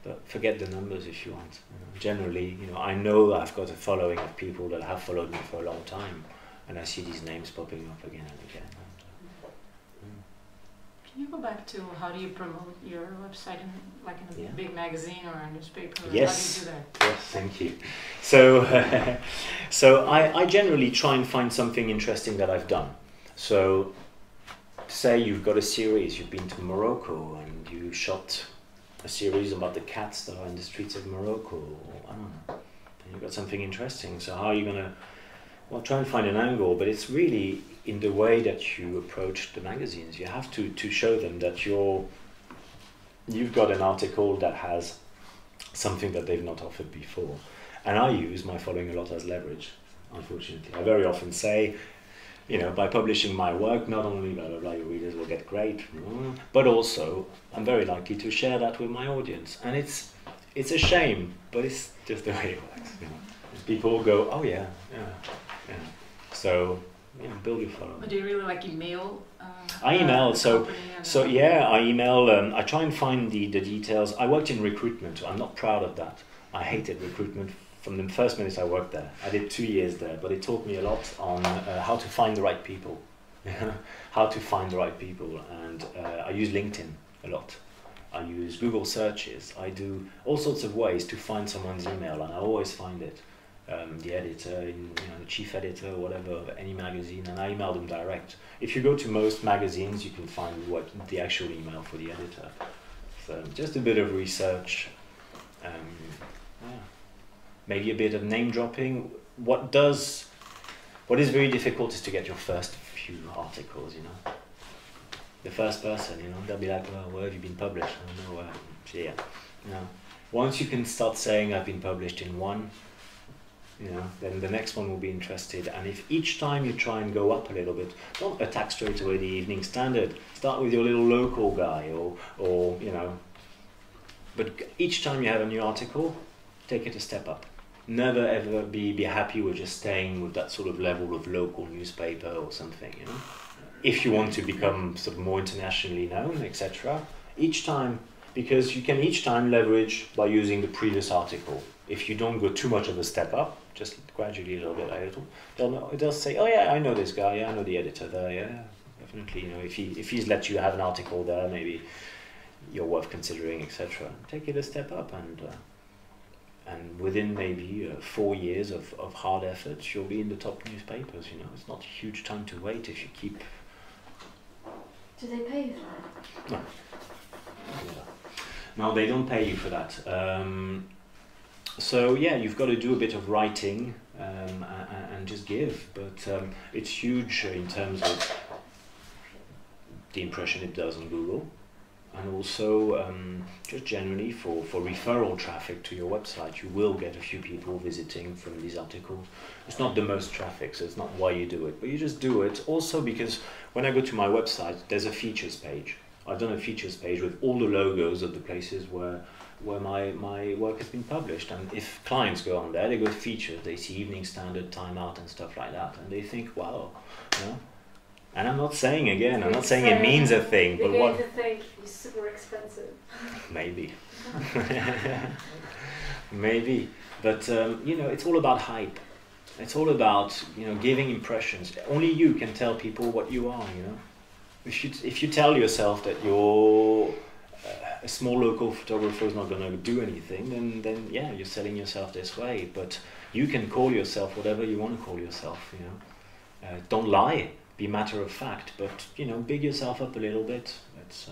But forget the numbers if you want. You know, generally, you know, I know I've got a following of people that have followed me for a long time, and I see these names popping up again and again. Can you go back to how do you promote your website in, like in a Yeah. big magazine or a newspaper? Yes. How do you do that? Yes, thank you. So, so I generally try and find something interesting that I've done. So, say you've got a series, you've been to Morocco and you shot a series about the cats that are in the streets of Morocco, or I don't know, and you've got something interesting. So how are you going to, well, try and find an angle, but it's really in the way that you approach the magazines. You have to show them that you've got an article that has something that they've not offered before. And I use my following a lot as leverage, unfortunately. I very often say, you know, by publishing my work, not only blah, blah, blah, your readers will get great, but also I'm very likely to share that with my audience. And it's a shame, but it's just the way it works. You know. People go, oh yeah. So, you know, build your following. But do you really like email? I email, the so company and- yeah, I email. I try and find the details. I worked in recruitment. I'm not proud of that. I hated recruitment from the first minute I worked there. I did 2 years there, but it taught me a lot on how to find the right people, how to find the right people. And I use LinkedIn a lot. I use Google searches. I do all sorts of ways to find someone's email, and I always find it. The editor, you know, the chief editor, whatever, of any magazine, and I email them direct. If you go to most magazines, you can find the actual email for the editor. So just a bit of research, yeah. Maybe a bit of name dropping. What is very difficult is to get your first few articles, you know. the first person, you know, they'll be like, well, where have you been published? I don't know, yeah. No. Once you can start saying I've been published in one, you know, then the next one will be interested. And if each time you try and go up a little bit, don't attack straight away the Evening Standard. Start with your little local guy, or you know. But each time you have a new article, take it a step up. Never ever be happy with just staying with that sort of level of local newspaper or something, you know. If you want to become sort of more internationally known, etc. Each time, because you can each time leverage by using the previous article. If you don't go too much of a step up, just gradually a little bit, they'll say, oh yeah, I know this guy, yeah, I know the editor there, yeah, definitely. You know, if he's let you have an article there, maybe you're worth considering, etc. Take it a step up, and within maybe 4 years of hard efforts, you'll be in the top newspapers. You know, it's not a huge time to wait if you keep. Do they pay you for that? No. No, they don't pay you for that. So yeah, you've got to do a bit of writing and just give, but it's huge in terms of the impression it does on Google, and also just generally for referral traffic to your website. You will get a few people visiting from these articles. It's not the most traffic, so it's not why you do it, but you just do it also because when I go to my website, there's a features page. I've done a features page with all the logos of the places where my work has been published, and if clients go on there, they go to features, they see Evening Standard, Time Out and stuff like that, and they think, wow, you know. And I'm not saying it means a thing, but what? To think it's super expensive. Maybe, maybe, but you know, it's all about hype. It's all about, you know, giving impressions. Only you can tell people what you are, you know. If you tell yourself that you're a small local photographer is not going to do anything, then yeah, you're selling yourself this way. But you can call yourself whatever you want to call yourself, you know. Don't lie, be matter of fact, but, you know, big yourself up a little bit. It's,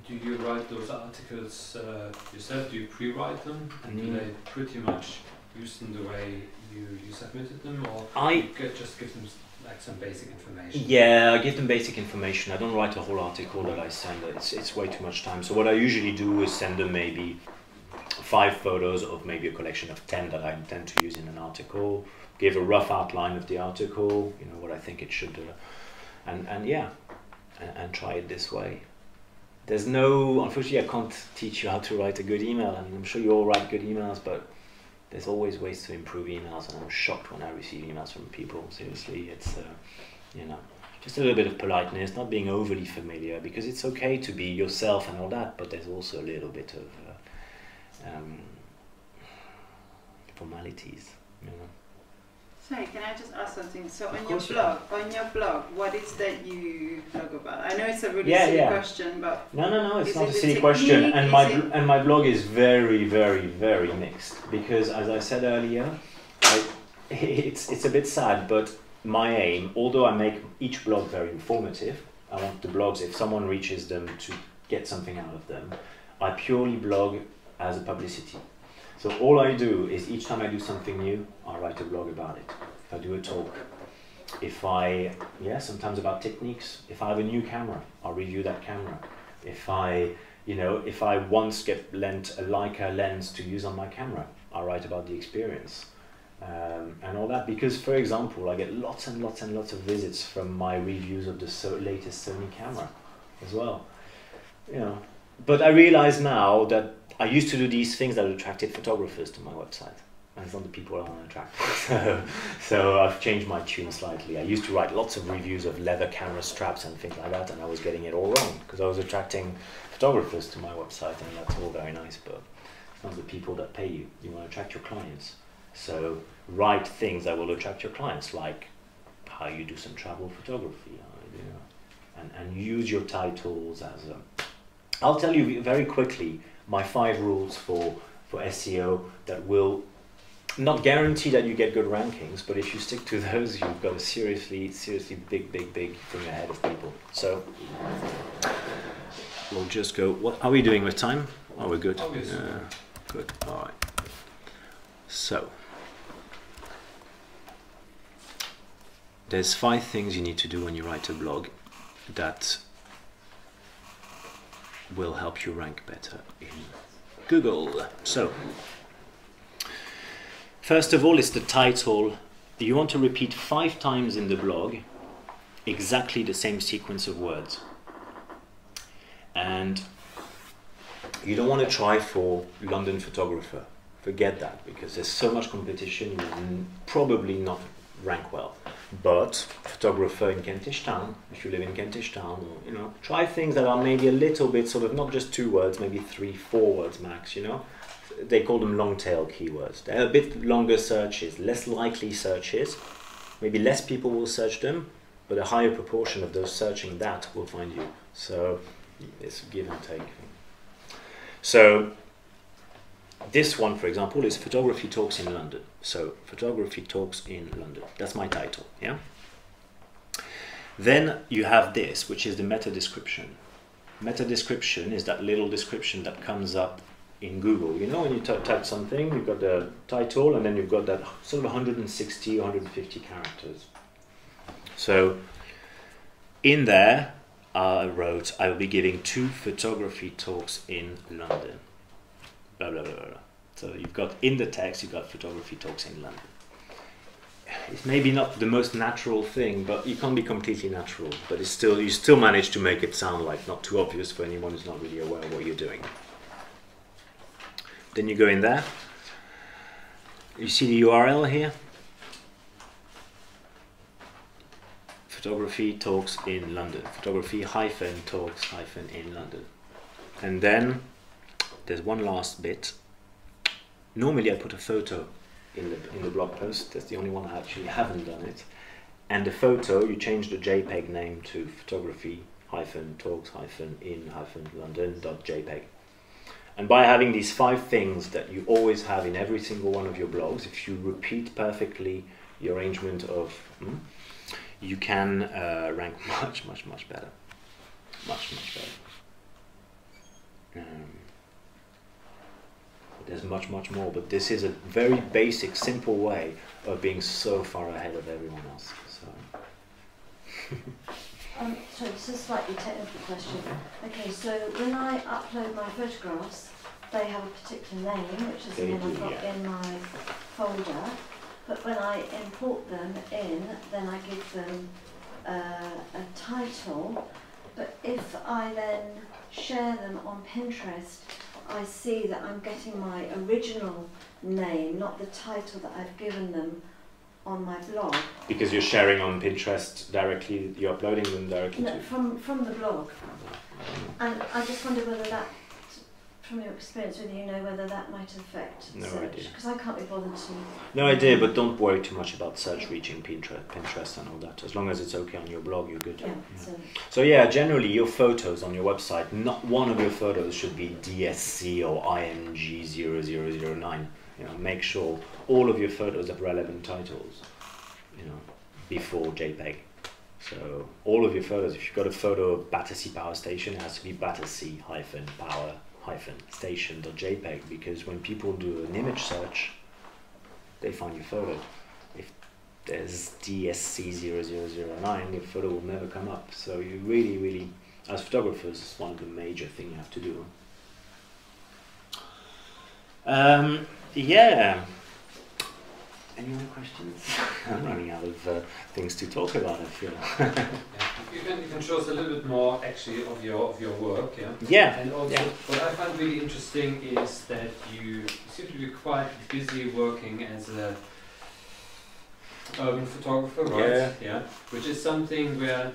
do you write those articles yourself? Do you pre-write them? And do they pretty much use them the way you submitted them? Or you just give them like some basic information? Yeah, I give them basic information. I don't write a whole article that I send. It's way too much time. So what I usually do is send them maybe 5 photos of maybe a collection of 10 that I intend to use in an article. Give a rough outline of the article, you know, what I think it should do, and yeah, and try it this way. There's no, unfortunately, I can't teach you how to write a good email. I mean, I'm sure you all write good emails, but there's always ways to improve emails, and I'm shocked when I receive emails from people. Seriously, it's you know, just a little bit of politeness, not being overly familiar, because it's okay to be yourself and all that, but there's also a little bit of formalities, you know. Sorry, can I just ask something? So on your blog, what is that you blog about? I know it's a really silly question, but no, it's not a silly question. And my blog is very, very, very mixed, because as I said earlier, it's a bit sad, but my aim, although I make each blog very informative, I want the blogs, if someone reaches them, to get something out of them. I purely blog as a publicity. So all I do is each time I do something new, I write a blog about it. If I do a talk, sometimes about techniques. If I have a new camera, I'll review that camera. If I once get lent a Leica lens to use on my camera, I'll write about the experience. And all that, because, for example, I get lots and lots and lots of visits from my reviews of the latest Sony camera as well. You know, but I realize now that I used to do these things that attracted photographers to my website, and it's not the people I want to attract. So I've changed my tune slightly. I used to write lots of reviews of leather camera straps and things like that, and I was getting it all wrong, because I was attracting photographers to my website, and that's all very nice, but it's not the people that pay you. You want to attract your clients. So write things that will attract your clients, like how you do some travel photography, you know, and use your titles as a... I'll tell you very quickly my 5 rules for SEO that will not guarantee that you get good rankings, but if you stick to those, you've got a seriously big thing ahead of people. So we'll just go. What are we doing with time? Oh, we're good. Good. All right. So there's 5 things you need to do when you write a blog. that will help you rank better in Google. So, first of all, is the title. You want to repeat 5 times in the blog exactly the same sequence of words. And you don't want to try for London photographer. Forget that, because there's so much competition, you will probably not rank well. But photographer in Kentish Town, if you live in Kentish Town, or, you know, try things that are maybe a little bit sort of not just 2 words, maybe 3, 4 words max, you know. They call them long tail keywords. They're a bit longer searches, less likely searches. Maybe less people will search them, but a higher proportion of those searching that will find you. So it's a give and take. So this one, for example, is Photography Talks in London. So Photography Talks in London. That's my title, yeah? Then you have this, which is the meta description. Meta description is that little description that comes up in Google. You know, when you type something, you've got the title, and then you've got that sort of 160, 150 characters. So in there, I wrote, I will be giving 2 photography talks in London. Blah, blah, blah, blah. So you've got in the text, you've got photography talks in London. It's maybe not the most natural thing, but you can't be completely natural. But it's still, you still manage to make it sound like not too obvious for anyone who's not really aware of what you're doing. Then you go in there. You see the URL here? Photography talks in London. Photography talks in London. And then there's one last bit. Normally I put a photo in the blog post. That's the only one I actually haven't done it. And the photo, you change the JPEG name to photography-talks-in-london.jpg. And by having these 5 things that you always have in every single one of your blogs, if you repeat perfectly the arrangement of, you can rank much, much, much better. Much, much better. There's much, much more, but this is a very basic, simple way of being so far ahead of everyone else. So. Sorry, this is a slightly technical question. Okay, so when I upload my photographs, they have a particular name, which is the one I've got in my folder. But when I import them in, then I give them a title. But if I then share them on Pinterest, I see that I'm getting my original name, not the title that I've given them on my blog. Because you're sharing on Pinterest directly, you're uploading them directly to... from the blog. And I just wonder whether that, from your experience with you know whether that might affect no search. Idea. Because I can't be bothered to... No idea, but don't worry too much about search reaching Pinterest and all that. As long as it's okay on your blog, you're good. Yeah. So yeah, generally your photos on your website, not one of your photos should be DSC or IMG0009. You know, make sure all of your photos have relevant titles, you know, before JPEG. So all of your photos, if you've got a photo of Battersea Power Station, it has to be Battersea-power-station.jpg, because when people do an image search, they find your photo. If there's DSC0009, your photo will never come up. So you really, really, as photographers, it's one of the major things you have to do. Yeah. Any other questions? I'm running out of things to talk about, I feel. You can show us a little bit more, actually, of your work, yeah? Yeah. And also, what I find really interesting is that you seem to be quite busy working as a urban photographer, right? Yeah. Which is something where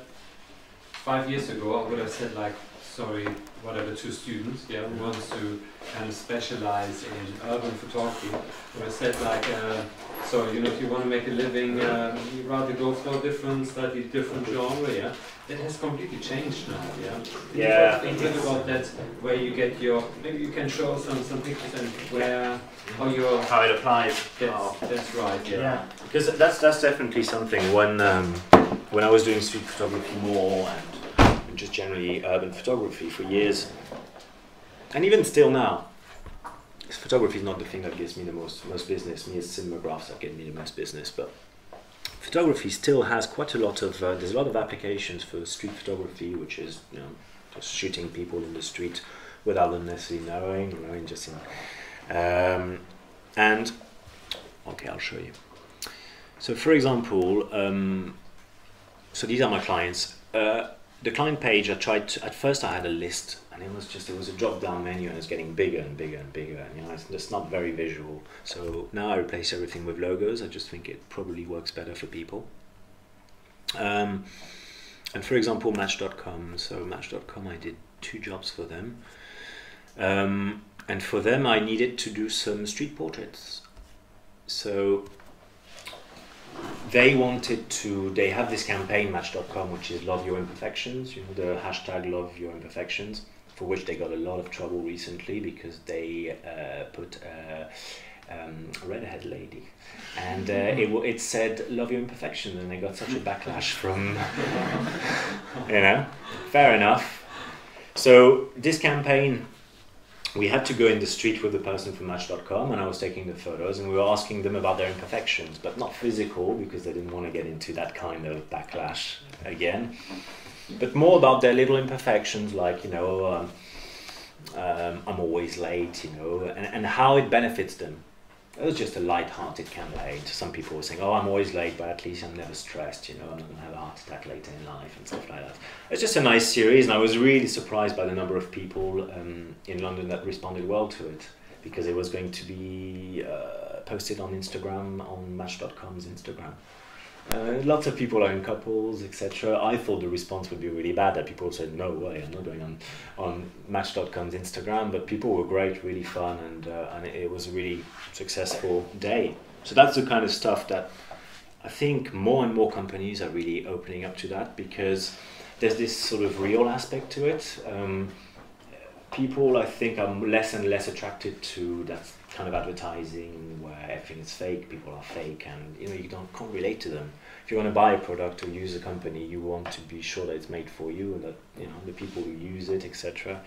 5 years ago I would have said, like, sorry, whatever, 2 students, yeah, who wants to kind of specialize in urban photography, would have said, like, so, you know, if you want to make a living, you rather go for a slightly different genre, yeah? That has completely changed now, yeah? Yeah. Think about that, where you get your, maybe you can show some pictures and how it applies. That's right, yeah. Because that's definitely something. When I was doing street photography more and just generally urban photography for years, and even still now, photography is not the thing that gives me the most business. Me, it's cinemagraphs that get me the most business, but photography still has quite a lot of, there's a lot of applications for street photography, which is, you know, just shooting people in the street without them necessarily knowing, you know, just in, and, okay, I'll show you. So for example, so these are my clients. The client page, I tried to, at first I had a list, and it was a drop down menu, and it's getting bigger and bigger and bigger, and you know, it's just not very visual. So now I replace everything with logos. I just think it probably works better for people. And for example, Match.com. So Match.com, I did 2 jobs for them. And for them, I needed to do some street portraits. So they wanted to, they have this campaign, Match.com, which is Love Your Imperfections, you know, the hashtag Love Your Imperfections, for which they got a lot of trouble recently because they put a redhead lady, and it said Love Your Imperfections, and they got such a backlash from, you know, fair enough. So this campaign, we had to go in the street with the person from Match.com, and I was taking the photos, and we were asking them about their imperfections, but not physical, because they didn't want to get into that kind of backlash again, but more about their little imperfections, like, you know, I'm always late, you know, and how it benefits them. It was just a light-hearted campaign. Some people were saying, oh, I'm always late, but at least I'm never stressed, you know, I'm not going to have a heart attack later in life and stuff like that. It's just a nice series, and I was really surprised by the number of people in London that responded well to it, because it was going to be posted on Instagram, on Match.com's Instagram. Lots of people are in couples, etc. I thought the response would be really bad, that people said, no way, I'm not going on Match.com's Instagram, but people were great, really fun, and it was a really successful day. So that's the kind of stuff that I think more and more companies are really opening up to that, because there's this sort of real aspect to it. People, I think, are less and less attracted to that kind of advertising where everything is fake, people are fake, and you know, you can't relate to them. If you want to buy a product or use a company, you want to be sure that it's made for you, and that, you know, the people who use it, etc.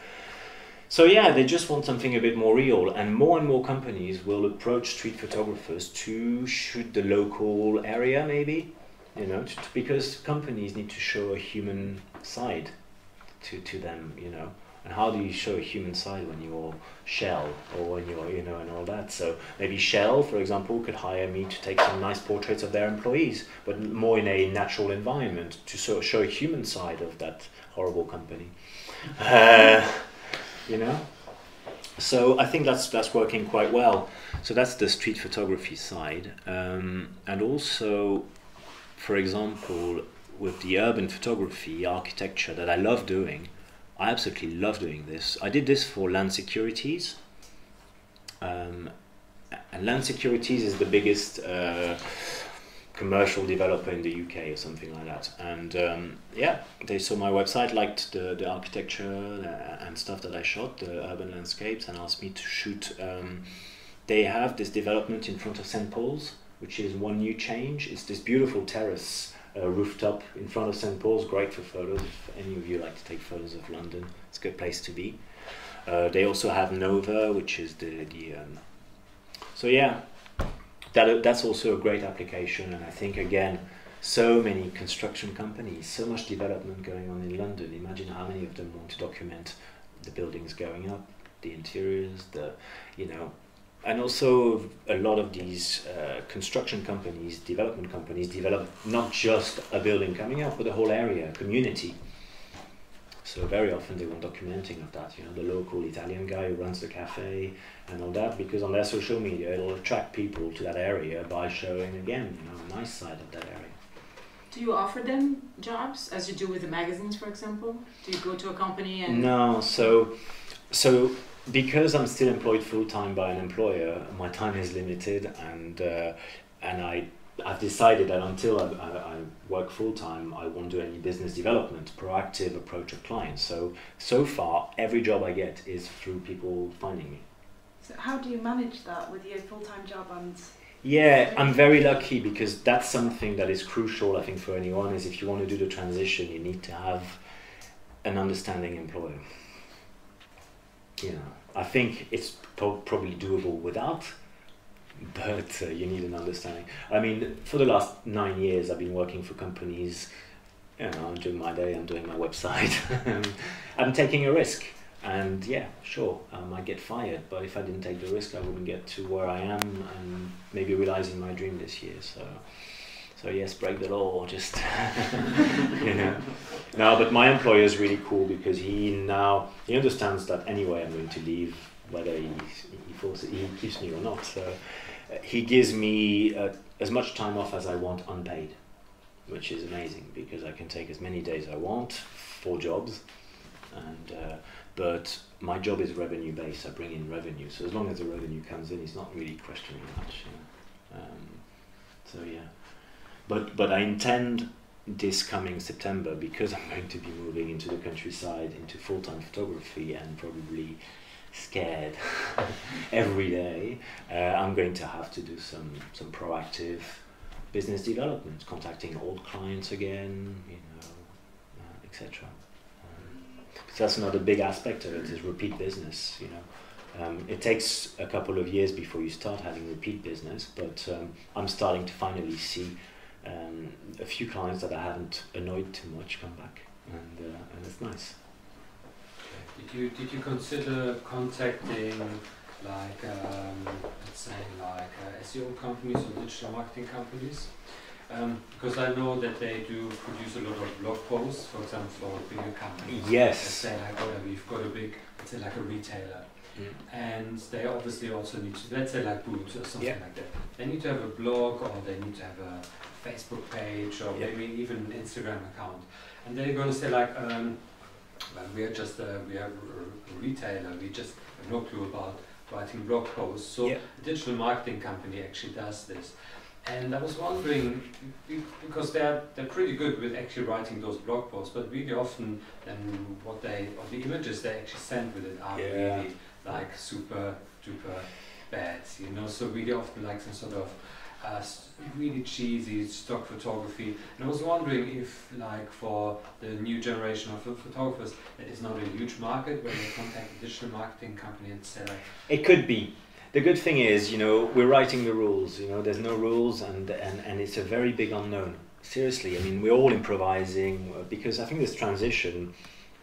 So yeah, they just want something a bit more real, and more companies will approach street photographers to shoot the local area, maybe, you know, because companies need to show a human side to them, you know. And how do you show a human side when you're Shell, or when you're, you know, and all that? So maybe Shell, for example, could hire me to take some nice portraits of their employees, but more in a natural environment, to sort of show a human side of that horrible company. You know? So I think that's working quite well. So that's the street photography side. And also, for example, with the urban photography, architecture that I love doing, I absolutely love doing this. I did this for Land Securities. And Land Securities is the biggest commercial developer in the UK or something like that. And yeah, they saw my website, liked the architecture and stuff that I shot, the urban landscapes, and asked me to shoot. They have this development in front of St. Paul's, which is one new change. It's this beautiful terrace rooftop in front of St. Paul's, great for photos. If any of you like to take photos of London, it's a good place to be. They also have Nova, which is so yeah, that's also a great application. And I think, again, so many construction companies, so much development going on in London. Imagine how many of them want to document the buildings going up, the interiors, you know. And also, a lot of these construction companies, development companies, develop not just a building coming up, but the whole area, a community. So very often they want documenting of that, you know, the local Italian guy who runs the cafe and all that, because on their social media it'll attract people to that area by showing, again, you know, a nice side of that area. Do you offer them jobs, as you do with the magazines, for example? Do you go to a company and... No, so because I'm still employed full-time by an employer, my time is limited, and I've decided that until I work full-time, I won't do any business development, proactive approach of clients. So far, every job I get is through people finding me. So how do you manage that with your full-time job and... Yeah, I'm very lucky, because that's something that is crucial, I think, for anyone, is if you want to do the transition, you need to have an understanding employer. You know, I think it's probably doable without, but you need an understanding. I mean, for the last 9 years, I've been working for companies. You know, during my day, I'm doing my website. I'm taking a risk, and yeah, sure, I might get fired, but if I didn't take the risk, I wouldn't get to where I am and maybe realizing my dream this year. So yes, break the law, just you know. No, but my employer is really cool because he understands that anyway I'm going to leave, whether he keeps me or not. So he gives me as much time off as I want unpaid, which is amazing because I can take as many days I want, 4 jobs, and but my job is revenue based. I bring in revenue, so as long as the revenue comes in, he's not really questioning much. You know? So yeah. But I intend this coming September, because I'm going to be moving into the countryside, into full-time photography, and probably scared every day. I'm going to have to do some proactive business development, contacting old clients again, you know, etc. So that's another big aspect of it, is repeat business. You know, it takes a couple of years before you start having repeat business, but I'm starting to finally see a few clients that I haven't annoyed too much come back, and it's nice. Did you consider contacting like let's say like SEO companies or digital marketing companies? Because I know that they do produce a lot of blog posts, for example, for bigger companies. Yes. Let's say like whatever, you've got a big, let's say like a retailer. And they obviously also need to, let's say like Boots or something like that. They need to have a blog, or they need to have a Facebook page, or maybe even an Instagram account. And they're going to say like, well, we are just we are a retailer, we just have no clue about writing blog posts. So a digital marketing company actually does this. And I was wondering, because they're pretty good with actually writing those blog posts, but really often then the images they actually send with it are really like super duper bad, you know. So really often like some sort of really cheesy stock photography. And I was wondering if, like, for the new generation of photographers, that is not a huge market where they contact a digital marketing company and say like, it could be. The good thing is, you know, we're writing the rules. You know, there's no rules, and it's a very big unknown. Seriously, I mean, we're all improvising, because I think this transition,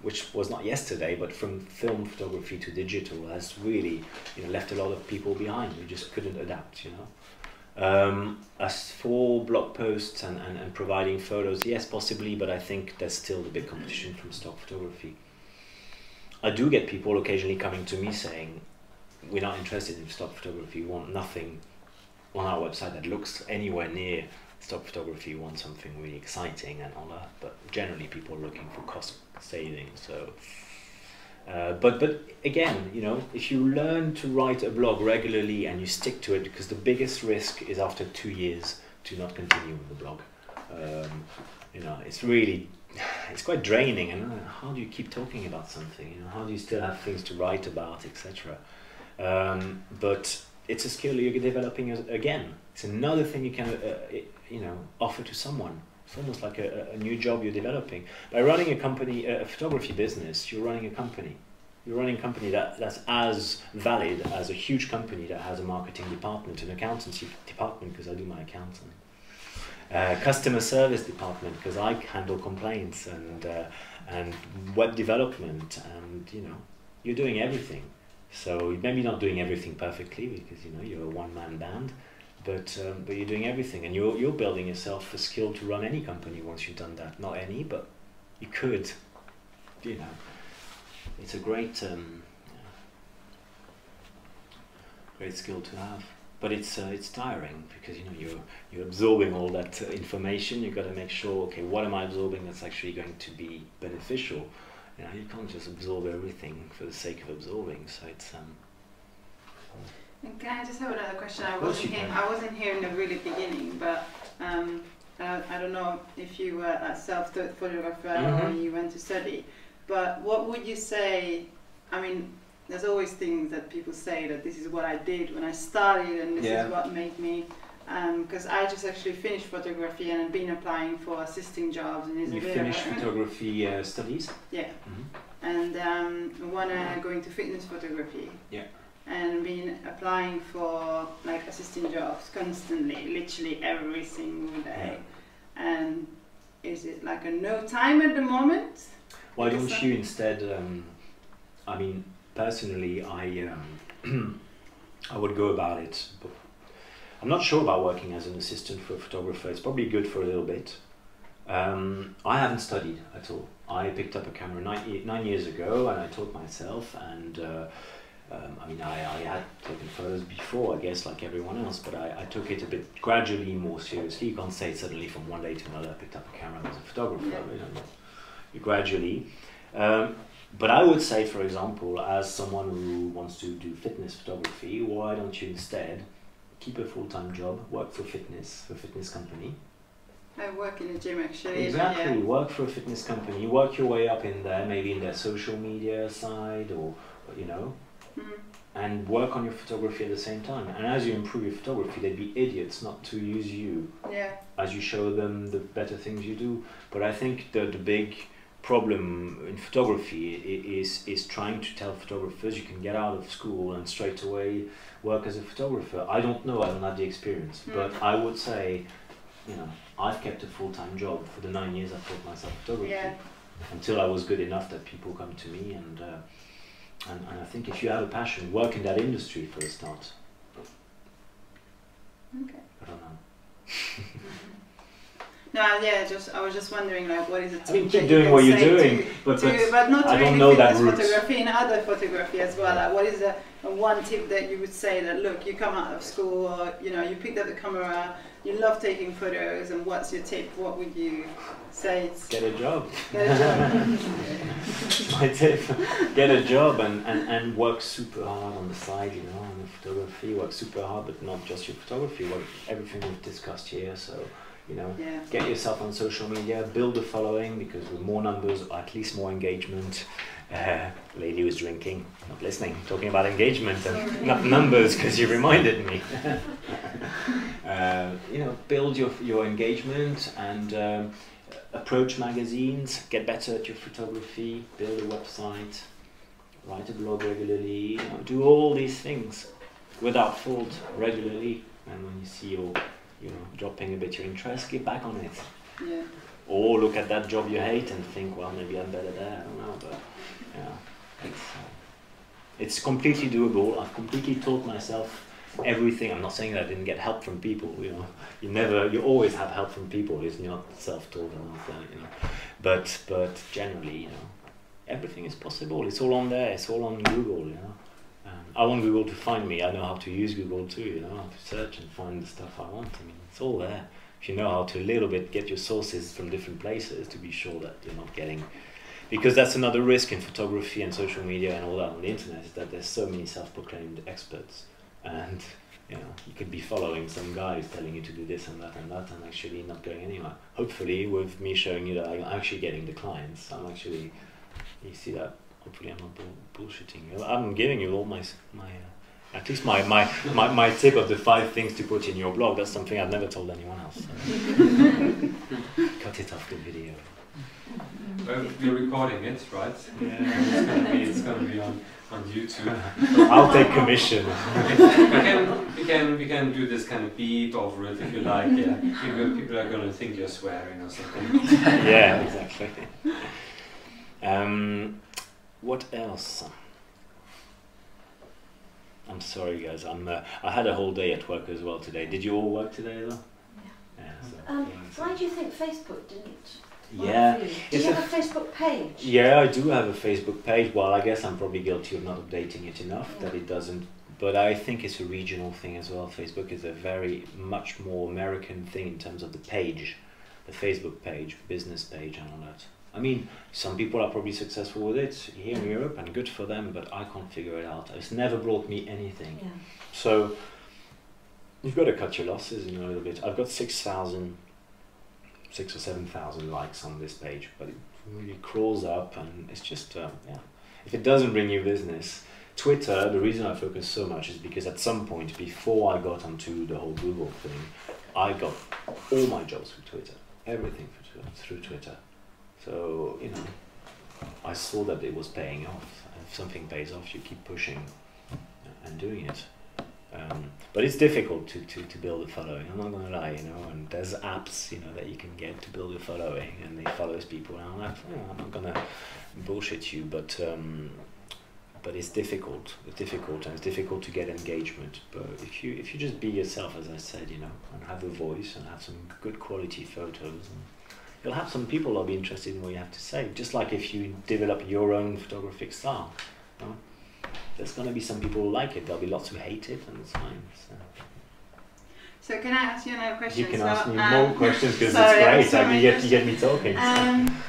which was not yesterday, but from film photography to digital, has really, you know, left a lot of people behind who just couldn't adapt. You know, as for blog posts and providing photos, yes, possibly, but I think there's still the big competition from stock photography. I do get people occasionally coming to me saying, we're not interested in stock photography, we want nothing on our website that looks anywhere near stock photography, we want something really exciting and all that, but generally people are looking for cost saving. So but again, you know, if you learn to write a blog regularly and you stick to it, because the biggest risk is after 2 years to not continue with the blog. You know, it's quite draining, and how do you keep talking about something? You know, how do you still have things to write about, etc. But it's a skill you're developing again. It's another thing you can, you know, offer to someone. It's almost like a new job you're developing. By running a company, a photography business, you're running a company. You're running a company that's as valid as a huge company that has a marketing department, an accountancy department, because I do my accounting, customer service department, because I handle complaints, and web development, and, you know, you're doing everything. So maybe not doing everything perfectly, because, you know, you're a one-man band, but you're doing everything, and you're building yourself a skill to run any company once you've done that. Not any, but you could. You know, it's a great great skill to have. But it's tiring, because, you know, you're absorbing all that information. You've got to make sure, okay, what am I absorbing that's actually going to be beneficial? You know, you can't just absorb everything for the sake of absorbing. So it's And can I just have another question? I wasn't here in the really beginning, but I don't know if you were a self-taught photographer or you went to study. But what would you say? I mean, there's always things that people say that this is what I did when I started, and this is what made me. Because I just actually finished photography and I've been applying for assisting jobs. And you finished photography studies? Yeah. And want to go into fitness photography. Yeah. and been applying for like assistant jobs constantly, literally every single day. And is it like a no time at the moment? Why don't you instead, I mean, personally, I would go about it. But I'm not sure about working as an assistant for a photographer. It's probably good for a little bit. I haven't studied at all. I picked up a camera 9 years ago, and I taught myself. And I mean, I had taken photos before, I guess, like everyone else. But I took it a bit gradually, more seriously. You can't say suddenly from one day to another I picked up a camera as a photographer. You know, you gradually. But I would say, for example, as someone who wants to do fitness photography, why don't you instead keep a full-time job, work for a fitness company? I work in a gym actually. Exactly, work for a fitness company, work your way up in there, maybe in their social media side, or you know, and work on your photography at the same time. And as you improve your photography, they'd be idiots not to use you as you show them the better things you do. But I think the big problem in photography is trying to tell photographers you can get out of school and straight away work as a photographer. I don't know, I don't have the experience, but I would say, you know, I've kept a full-time job for the 9 years I've taught myself photography until I was good enough that people come to me, and I think if you have a passion, work in that industry for a start. Okay. I don't know. No, yeah, I was just wondering, like, what is it? I mean, keep doing what you're doing, but not I really don't know that fitness route. photography, in other photography as well. Like, what is the one tip that you would say that, look, you come out of school, or you know, you picked up the camera, you love taking photos, and what's your tip? What would you say? Get a job. Get a job. My tip: get a job and work super hard on the side. You know, on the photography, work super hard, but not just your photography. Work everything we've discussed here. So. You know, get yourself on social media, build a following, because with more numbers, at least more engagement. Lady who's drinking, not listening, talking about engagement and not numbers, because you reminded me. You know, build your engagement and approach magazines, get better at your photography, build a website, write a blog regularly, you know, do all these things without fault regularly, and when you see your dropping a bit your interest, get back on it. Yeah. Or look at that job you hate and think, well, maybe I'm better there. I don't know, but it's completely doable. I've completely taught myself everything. I'm not saying that I didn't get help from people. You know, you always have help from people. It's not self-taught and all that. You know, but generally, you know, everything is possible. It's all on there. It's all on Google. You know. I want Google to find me. I know how to use Google too, you know, how to search and find the stuff I want. I mean, it's all there. If you know how to a little bit get your sources from different places to be sure that you're not getting... Because that's another risk in photography and social media and all that on the internet, is that there's so many self-proclaimed experts. And, you know, you could be following some guy who's telling you to do this and that and actually not going anywhere. Hopefully, with me showing you that I'm actually getting the clients, I'm actually... You see that? Hopefully I'm not bullshitting you. I'm giving you all my at least my tip of the 5 things to put in your blog. That's something I've never told anyone else. So. Cut it off the video. Well, you're recording it, right? Yeah. It's gonna be on YouTube. I'll take commission. we can do this kind of beep over it if you like. Yeah, people are gonna think you're swearing or something. Yeah, exactly. What else? I'm sorry, guys. I had a whole day at work as well today. Did you all work today, though? Yeah. Why do you think Facebook didn't? Yeah. Do you have a Facebook page? Yeah, I do have a Facebook page. Well, I guess I'm probably guilty of not updating it enough that it doesn't. But I think it's a regional thing as well. Facebook is a very much more American thing in terms of the page, the Facebook page, business page, and all that. I mean, some people are probably successful with it here in Europe, and good for them, but I can't figure it out. It's never brought me anything. Yeah. So you've got to cut your losses, you know, a little bit. I've got 6,000 or 7,000 likes on this page, but it really crawls up, and it's just, if it doesn't bring you business. Twitter, the reason I focus so much is because at some point, before I got onto the whole Google thing, I got all my jobs through Twitter, everything through Twitter. So, you know, I saw that it was paying off. If something pays off, you keep pushing. and doing it. But it's difficult to build a following, I'm not gonna lie, you know, and there's apps, you know, that you can get to build a following, and they follows people, and I'm like, I'm not gonna bullshit you, but it's difficult, and it's difficult to get engagement. But if you just be yourself, as I said, you know, and have a voice, and have some good quality photos, and you'll have some people that'll be interested in what you have to say, just like if you develop your own photographic style, you know? There's going to be some people who like it, there'll be lots who hate it, and it's fine. So can I ask you another question? You can ask me more questions, because it's great, you get me talking.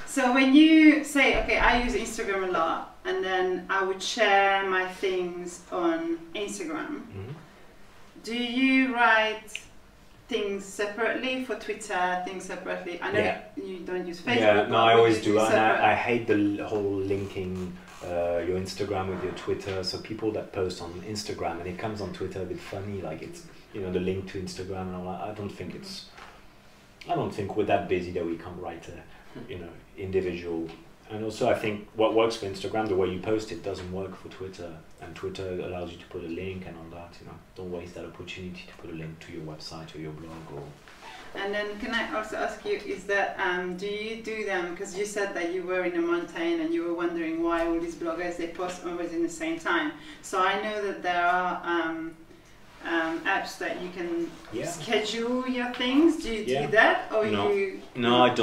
So when you say, okay, I use Instagram a lot, and then I would share my things on Instagram, do you write things separately for Twitter, things separately? I know you don't use Facebook. Yeah, no, I always do, and I hate the whole linking your Instagram with your Twitter. So people that post on Instagram and it comes on Twitter a bit funny, like it's, you know, the link to Instagram and all that. I don't think we're that busy that we can't write a, you know, individual. And also I think what works for Instagram, the way you post it, doesn't work for Twitter, and Twitter allows you to put a link and all that, you know. Don't waste that opportunity to put a link to your website or your blog. Or and then can I also ask you, is that, do you do them, because you said that you were in a mountain and you were wondering why all these bloggers, they post always in the same time. So I know that there are apps that you can schedule your things. Do you do that? Or No, I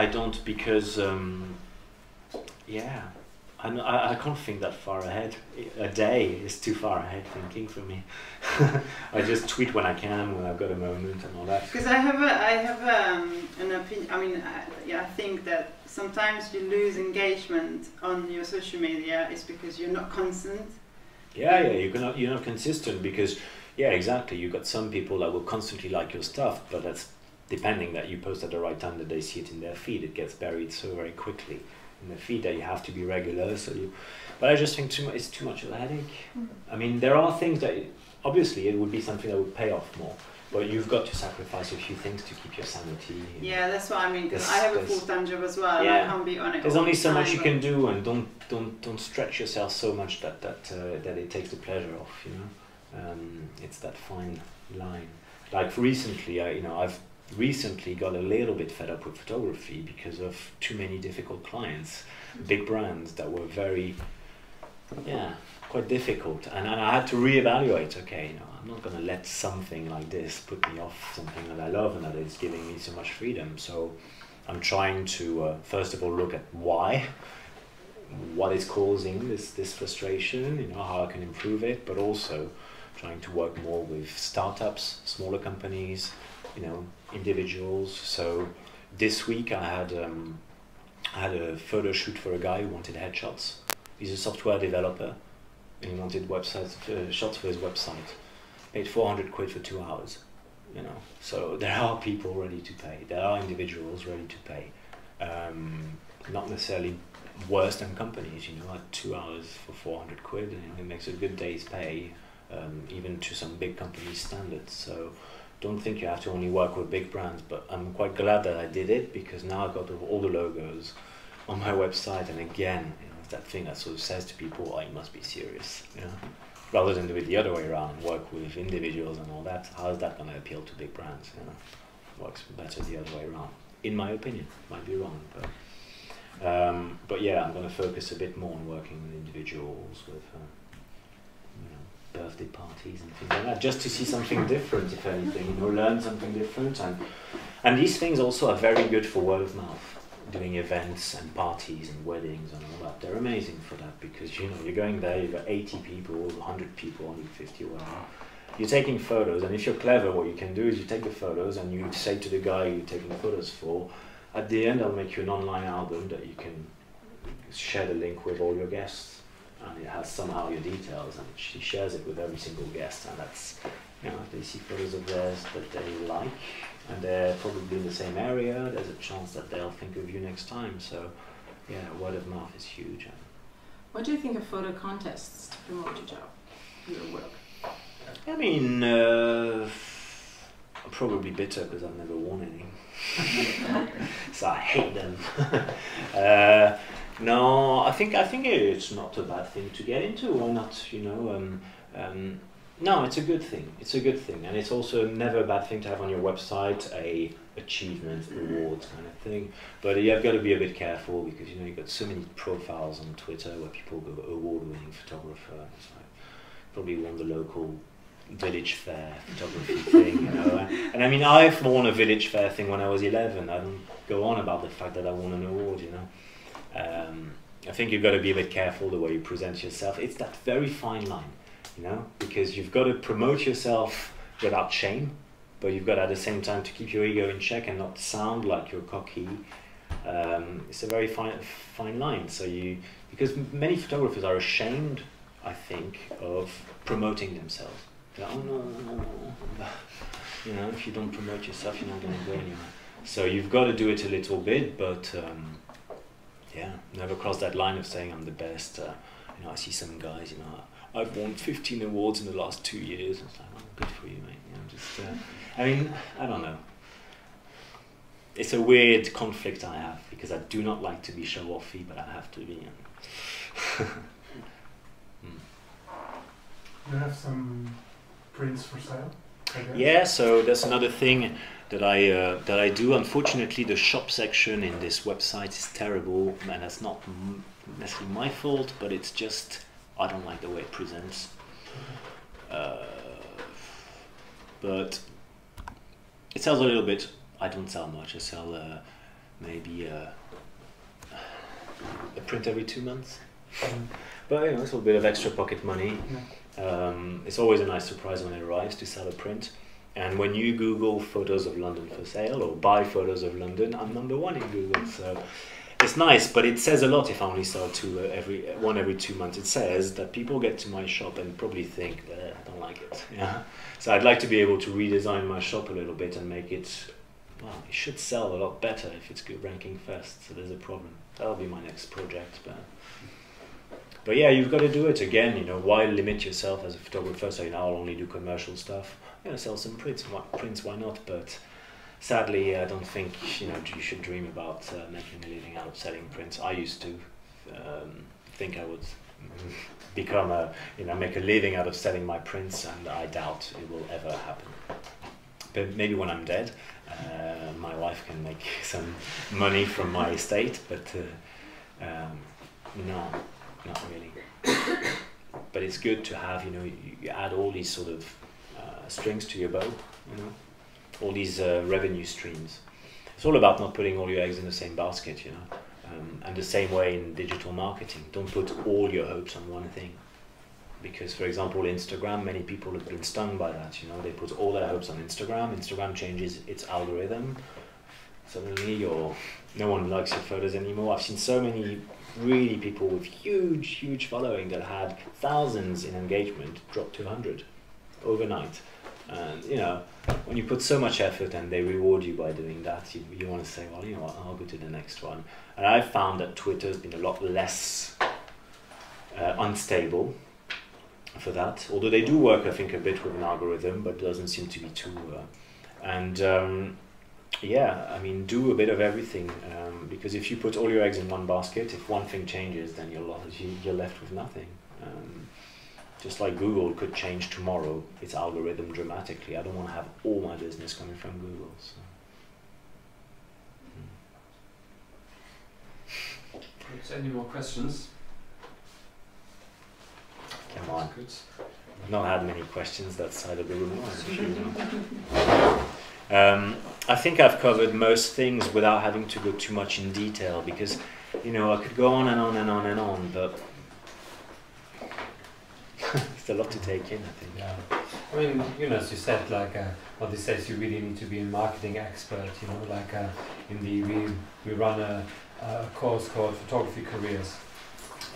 don't because, I can't think that far ahead. A day is too far ahead thinking for me. I just tweet when I can, when I've got a moment and all that. Because I have an opinion. I mean, I think that sometimes you lose engagement on your social media is because you're not constant. You're not consistent because, exactly. You've got some people that will constantly like your stuff, but that's depending that you post at the right time that they see it in their feed. It gets buried so very quickly in the feed that you have to be regular. But I just think it's too much of a headache. I mean, there are things that obviously it would be something that would pay off more, but you've got to sacrifice a few things to keep your sanity. Yeah, that's what I mean. Because I have a full-time job as well, and I can't be on it. There's only so much you can do, and don't stretch yourself so much that it takes the pleasure off. You know, it's that fine line. Like recently, I've recently got a little bit fed up with photography because of too many difficult clients, big brands that were very, quite difficult, and I had to reevaluate. Okay, I'm not going to let something like this put me off something that I love and that is giving me so much freedom. So I'm trying to first of all look at what is causing this frustration, how I can improve it, but also trying to work more with startups, smaller companies, individuals. So this week I had a photo shoot for a guy who wanted headshots. He's a software developer and he wanted shots for his website. Paid 400 quid for 2 hours. So there are people ready to pay. There are individuals ready to pay. Not necessarily worse than companies. At 2 hours for 400 quid, it makes a good day's pay, even to some big company standards. So don't think you have to only work with big brands, but I'm quite glad that I did it, because now I've got all the logos on my website, and again, it's that thing that sort of says to people, you must be serious, rather than do it the other way around and work with individuals and all that. How is that going to appeal to big brands? Works better the other way around, in my opinion. Might be wrong, but yeah, I'm going to focus a bit more on working with individuals, with birthday parties and things like that, just to see something different, if anything, learn something different. And these things also are very good for word of mouth, doing events and parties and weddings and all that. They're amazing for that, because you're going there, you've got 80 people, 100 people, 150 or whatever. You're taking photos, and if you're clever, what you can do is you take the photos and you say to the guy you're taking photos for, at the end I'll make you an online album that you can share the link with all your guests. And it has somehow your details, and she shares it with every single guest, and that's, if they see photos of theirs that they like, and they're probably in the same area, there's a chance that they'll think of you next time. So, word of mouth is huge. What do you think of photo contests to promote your work? I mean, I'm probably bitter because I've never won any. So I hate them. No, I think it's not a bad thing to get into. Why not? You know, no, it's a good thing. It's a good thing, and it's also never a bad thing to have on your website a achievement award kind of thing. But you've got to be a bit careful because you know you've got so many profiles on Twitter where people go award-winning photographer. It's like probably won the local village fair photography thing, you know. And I mean, I've won a village fair thing when I was 11. I don't go on about the fact that I won an award, you know. I think you've got to be a bit careful the way you present yourself. It's that very fine line, you know, because you've got to promote yourself without shame, but you've got at the same time to keep your ego in check and not sound like you're cocky. It's a very fine line. So because many photographers are ashamed, I think, of promoting themselves. They're like, oh no. You know, if you don't promote yourself, you're not going to go anywhere. So you've got to do it a little bit, but yeah, never cross that line of saying I'm the best. You know, I see some guys, you know, I've won 15 awards in the last 2 years. It's like, oh, good for you, mate. You know, just, I mean, I don't know. It's a weird conflict I have because I do not like to be show-offy, but I have to be. You have some prints for sale? Yeah, so that's another thing that I do. Unfortunately, the shop section in this website is terrible, and that's not necessarily my fault, but it's just I don't like the way it presents. But it sells a little bit. I don't sell much. I sell maybe a print every 2 months. But you know, it's a little bit of extra pocket money. It's always a nice surprise when it arrives to sell a print. And when you Google photos of London for sale or buy photos of London, I'm #1 in Google. So it's nice, but it says a lot if I only sell one every 2 months. It says that people get to my shop and probably think that I don't like it. Yeah. So I'd like to be able to redesign my shop a little bit and make it, well, it should sell a lot better if it's good ranking first. So there's a problem. That'll be my next project. But yeah, you've got to do it again, you know. Why limit yourself as a photographer? So, you know, I'll only do commercial stuff. Yeah, sell some prints, why not? But sadly, I don't think, you know, you should dream about making a living out of selling prints. I used to think I would become make a living out of selling my prints, and I doubt it will ever happen. But maybe when I'm dead, my wife can make some money from my estate, but no. Not really. But it's good to have, you know, you add all these sort of strings to your bow, you know, all these revenue streams. It's all about not putting all your eggs in the same basket, you know, and the same way in digital marketing. Don't put all your hopes on one thing. Because, for example, Instagram, many people have been stung by that, you know, they put all their hopes on Instagram. Instagram changes its algorithm. Suddenly no one likes your photos anymore. I've seen so many really people with huge following that had thousands in engagement drop to 100 overnight. And you know, when you put so much effort and they reward you by doing that, you want to say, well, you know what, I'll go to the next one. And I've found that Twitter's been a lot less unstable for that, although they do work, I think, a bit with an algorithm, but doesn't seem to be too yeah, I mean, do a bit of everything, because if you put all your eggs in one basket, if one thing changes, then you're left with nothing. Just like Google could change tomorrow its algorithm dramatically. I don't want to have all my business coming from Google. So. Any more questions? Come on. Good. I've not had many questions that side of the room. I think I've covered most things without having to go too much in detail because, you know, I could go on and on and on and on, but it's a lot to take in, I think. Yeah. I mean, you know, as you said, like, what this says, you really need to be a marketing expert, you know, like, we run a course called Photography Careers,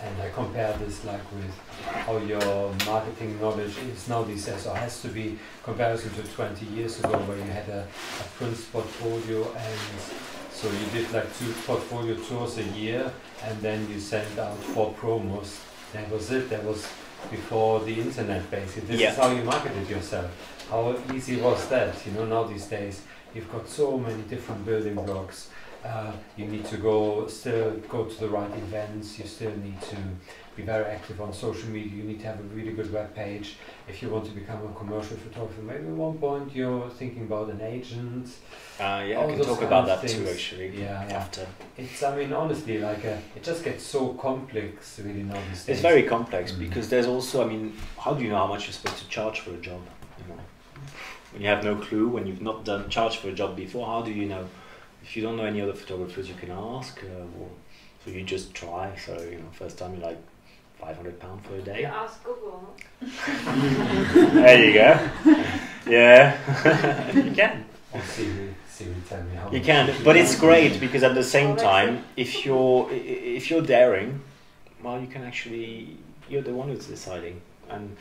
and I compare this, like, with how your marketing knowledge is now these days. So it has to be comparison to 20 years ago where you had a print portfolio, and so you did like 2 portfolio tours a year, and then you sent out 4 promos. That was it. There was before the internet, basically. This is how you marketed yourself. How easy was that? You know, now these days you've got so many different building blocks. You need to still go to the right events. You still need to be very active on social media. You need to have a really good web page. If you want to become a commercial photographer, maybe at one point you're thinking about an agent. Yeah, I can talk about that too, actually. After. It's, I mean, honestly, like it just gets so complex, really, now these days. It's very complex because there's also, I mean, how do you know how much you're supposed to charge for a job? You know, when you have no clue, when you've not done charged for a job before, how do you know? If you don't know any other photographers, you can ask. So you just try. So you know, first time you're like £500 for a day. You ask Google. There you go. Yeah, you can. Tell me how you can, but it's great because at the same time, if you're daring, well, you can actually, you're the one who's deciding, and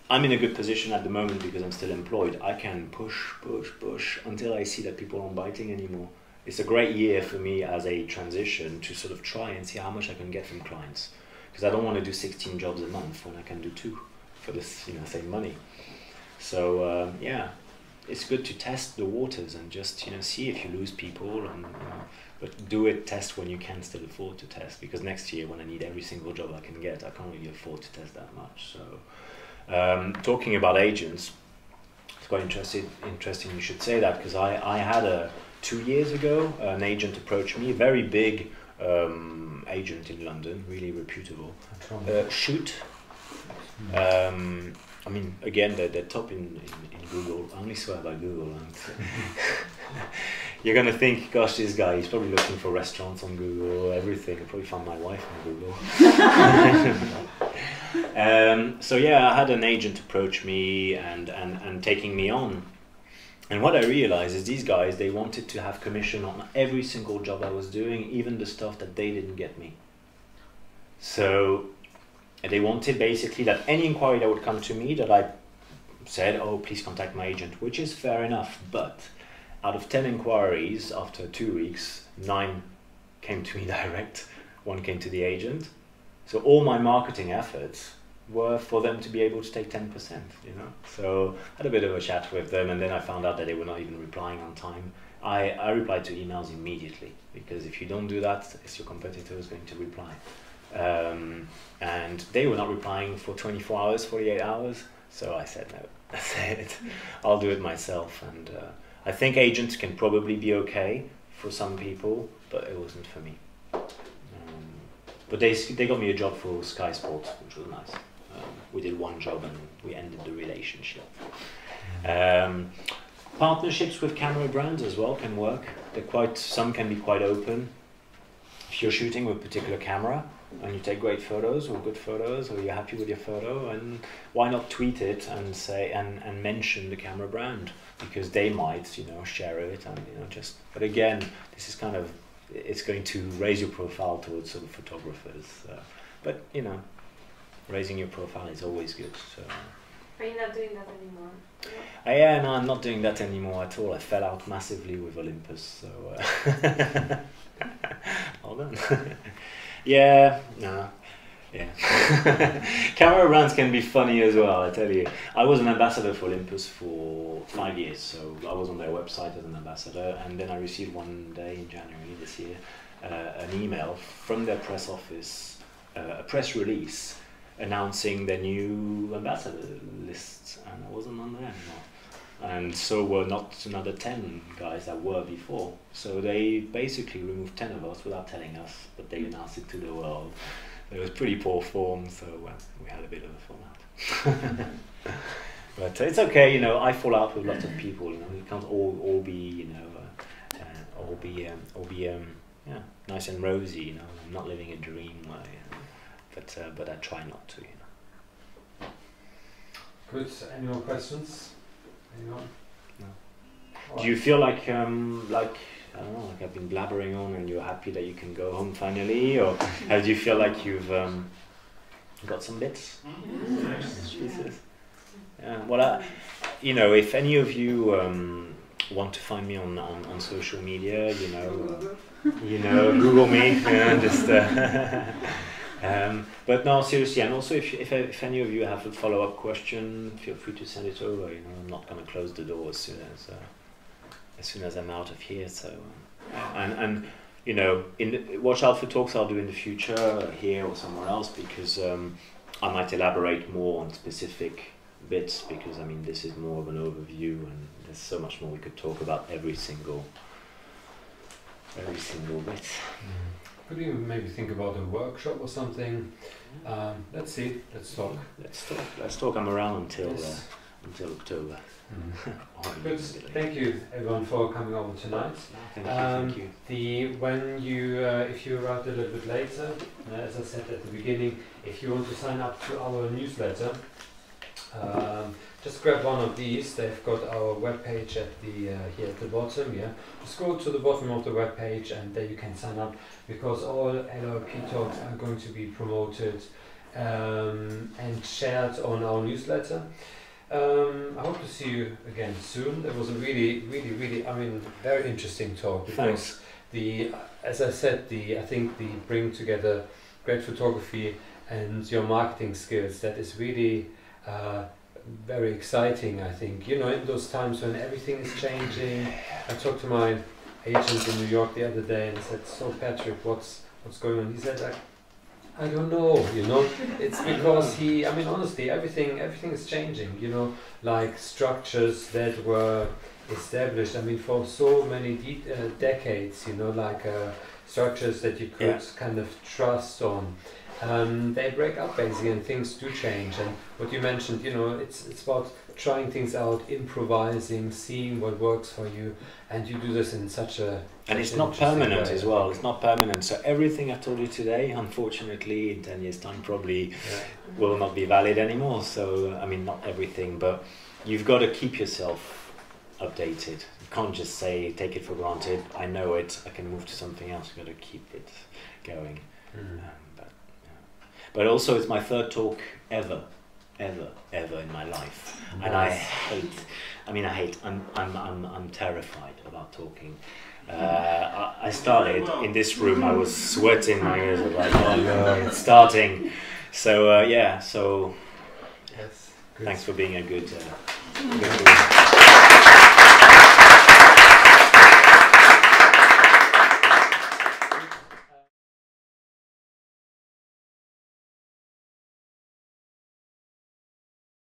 I'm in a good position at the moment because I'm still employed. I can push until I see that people aren't biting anymore. It's a great year for me as a transition to sort of try and see how much I can get from clients, because I don't want to do 16 jobs a month when I can do 2 for this, you know, same money. So yeah, it's good to test the waters and just, you know, see if you lose people, and but do it, test when you can still afford to test, because next year when I need every single job I can get, I can't really afford to test that much. So talking about agents, it's quite interesting you should say that, because I had 2 years ago an agent approach me, a very big agent in London, really reputable. Shoot. I mean, again, they're top in Google. I only swear by Google. You're going to think, gosh, this guy, he's probably looking for restaurants on Google, everything. I'll probably find my wife on Google. So yeah, I had an agent approach me and taking me on. And what I realized is these guys, they wanted to have commission on every single job I was doing, even the stuff that they didn't get me. So they wanted basically that any inquiry that would come to me, that I said, oh, please contact my agent, which is fair enough. But out of 10 inquiries, after 2 weeks, 9 came to me direct, 1 came to the agent. So all my marketing efforts were for them to be able to take 10%, you know. So I had a bit of a chat with them, and then I found out that they were not even replying on time. I replied to emails immediately, because if you don't do that, it's your competitor who's going to reply. And they were not replying for 24 hours, 48 hours. So I said, no, that's it. I'll do it myself. And I think agents can probably be okay for some people, but it wasn't for me. But they got me a job for Sky Sports, which was nice. We did 1 job and we ended the relationship. Partnerships with camera brands as well can work. Some can be quite open. If you're shooting with a particular camera and you take great photos or good photos, or you're happy with your photo, and why not tweet it and say and mention the camera brand, because they might, you know, share it, and you know, just. But again, this is kind of, it's going to raise your profile towards sort of photographers. But you know, raising your profile is always good. So. Are you not doing that anymore? Yeah, no, I'm not doing that anymore at all. I fell out massively with Olympus, so. Hold on. Yeah, no, yeah. Camera brands can be funny as well, I tell you. I was an ambassador for Olympus for 5 years, so I was on their website as an ambassador, and then I received one day in January this year an email from their press office, a press release announcing their new ambassador lists, and I wasn't on there anymore. And so were not another 10 guys that were before. So they basically removed 10 of us without telling us, but they announced it to the world. It was pretty poor form, so we had a bit of a fallout. But it's okay, you know, I fall out with lots of people, you know, it can't all be, you know, yeah, nice and rosy, you know, I'm not living a dream way, but I try not to, you know. Good, any more questions? Anyone? No. Do you feel like I don't know, like I've been blabbering on and you're happy that you can go home finally, or how do you feel like you've got some bits? Jesus. Yeah. Well, you know, if any of you want to find me on social media, you know, Google me, you know, just But no, seriously, and also if any of you have a follow-up question, feel free to send it over. You know, I'm not going to close the door as soon as I'm out of here. So, and you know, watch out for talks I'll do in the future here or somewhere else, because I might elaborate more on specific bits, because I mean this is more of an overview, and there's so much more we could talk about every single bit. Could you maybe think about a workshop or something? Let's see. Let's talk. Let's talk. I'm around until October. Good. Thank you everyone for coming over tonight. Thank you. If you arrived a little bit later, as I said at the beginning, if you want to sign up to our newsletter, just grab one of these. They've got our webpage at the here at the bottom. Yeah, scroll to the bottom of the webpage, and there you can sign up, because all LRP talks are going to be promoted and shared on our newsletter. I hope to see you again soon. It was a really, I mean, very interesting talk, because as I said, I think the bring together great photography and your marketing skills, that is really very exciting. I think, you know, in those times when everything is changing. I talked to my agent in New York the other day and I said, "So Patrick, what's going on?" He said, like, "I don't know, you know." It's because I mean, honestly, everything is changing, you know, like structures that were established, I mean, for so many decades, you know, like structures that you could kind of trust on. They break up basically, and things do change. And what you mentioned, you know, it's about trying things out, improvising, seeing what works for you, and you do this in such a and it's not permanent as well. It's not permanent. So everything I told you today, unfortunately, in 10 years' time, probably will not be valid anymore. So I mean, not everything, but you've got to keep yourself updated. You can't just say take it for granted. I know it. I can move to something else. You've got to keep it going. But also, it's my third talk ever in my life, and I hate. I'm terrified about talking. I started in this room. I was sweating. My ears were like, "Oh no, it's starting." So So thanks for being a good.